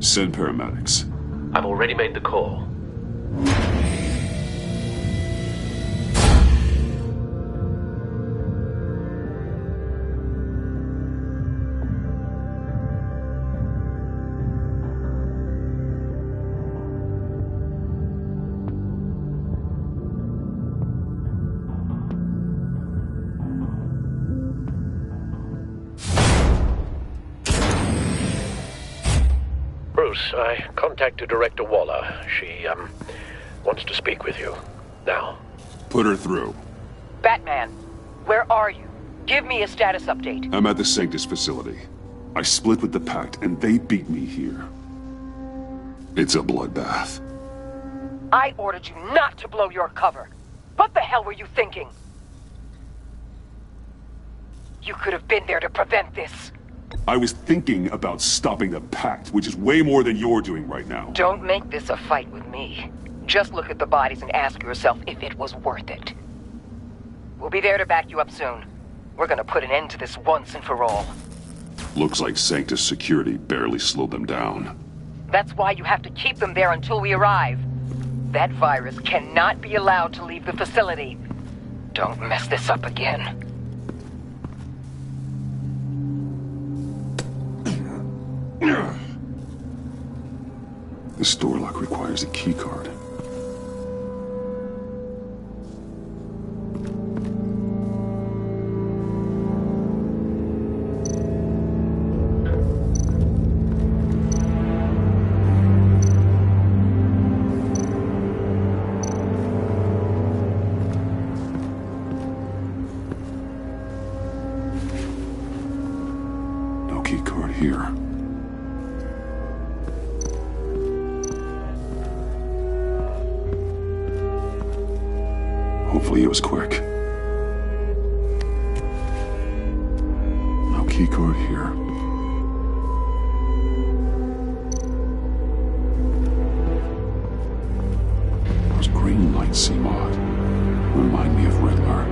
Send paramedics. I've already made the call. Bruce, I contacted Director Waller. She, wants to speak with you. Now. Put her through. Batman, where are you? Give me a status update. I'm at the Sanctus facility. I split with the Pact, and they beat me here. It's a bloodbath. I ordered you not to blow your cover. What the hell were you thinking? You could have been there to prevent this. I was thinking about stopping the Pact, which is way more than you're doing right now. Don't make this a fight with me. Just look at the bodies and ask yourself if it was worth it. We'll be there to back you up soon. We're gonna put an end to this once and for all. Looks like Sanctus security barely slowed them down. That's why you have to keep them there until we arrive. That virus cannot be allowed to leave the facility. Don't mess this up again. This door lock requires a key card. No key card here. Hopefully it was quick. No key card here. Those green lights seem odd. Remind me of Riddler.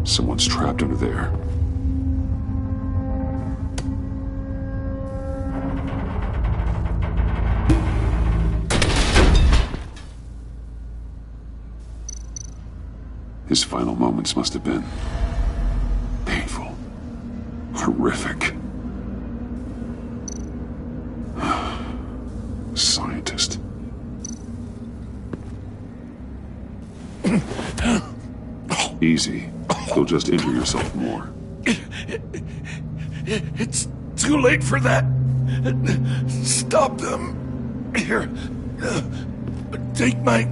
Someone's trapped under there. His final moments must have been painful, horrific. Scientist. Easy. You'll just injure yourself more. It's too late for that. Stop them. Here. Take my...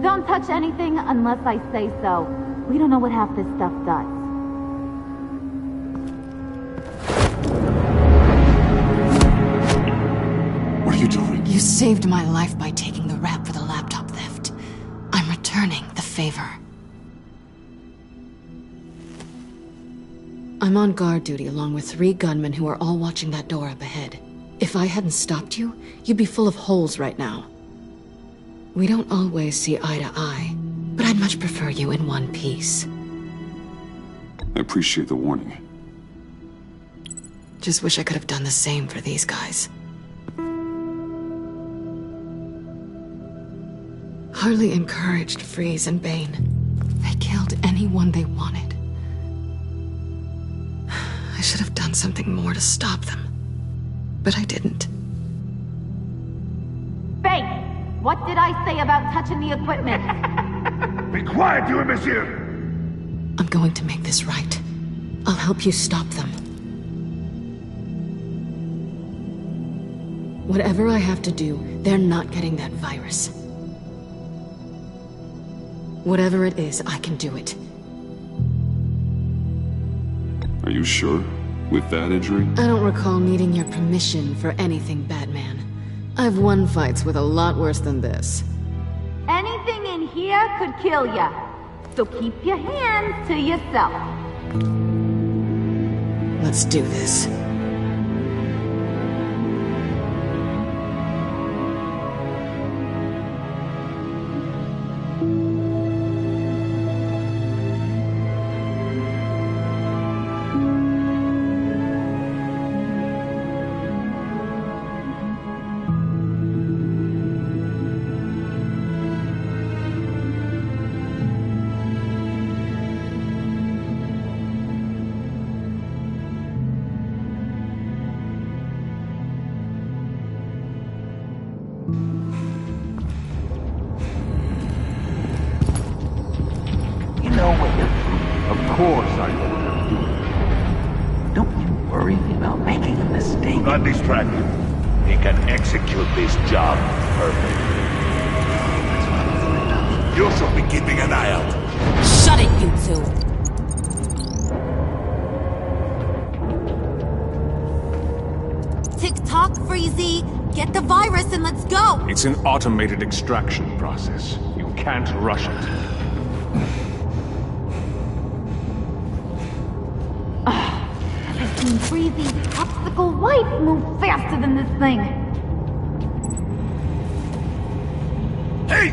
Don't touch anything unless I say so. We don't know what half this stuff does. What are you doing? You saved my life by taking the rap for the laptop theft. I'm returning the favor. I'm on guard duty along with 3 gunmen who are all watching that door up ahead. If I hadn't stopped you, you'd be full of holes right now. We don't always see eye to eye, but I'd much prefer you in one piece. I appreciate the warning. Just wish I could have done the same for these guys. Harley encouraged Freeze and Bane. They killed anyone they wanted. I should have done something more to stop them. But I didn't. Bane! What did I say about touching the equipment? Be quiet, you imbecile! I'm going to make this right. I'll help you stop them. Whatever I have to do, they're not getting that virus. Whatever it is, I can do it. Are you sure? With that injury? I don't recall needing your permission for anything, Batman. I've won fights with a lot worse than this. Anything in here could kill ya. So keep your hands to yourself. Let's do this. Of course I know what I'm doing. Don't you worry about making a mistake. Not distracted. He can execute this job perfectly. You should be keeping an eye out. Shut it, you two! Tick-tock, Freezy! Get the virus and let's go! It's an automated extraction process. You can't rush it. I've seen Freezy's popsicle wife move faster than this thing. Hey!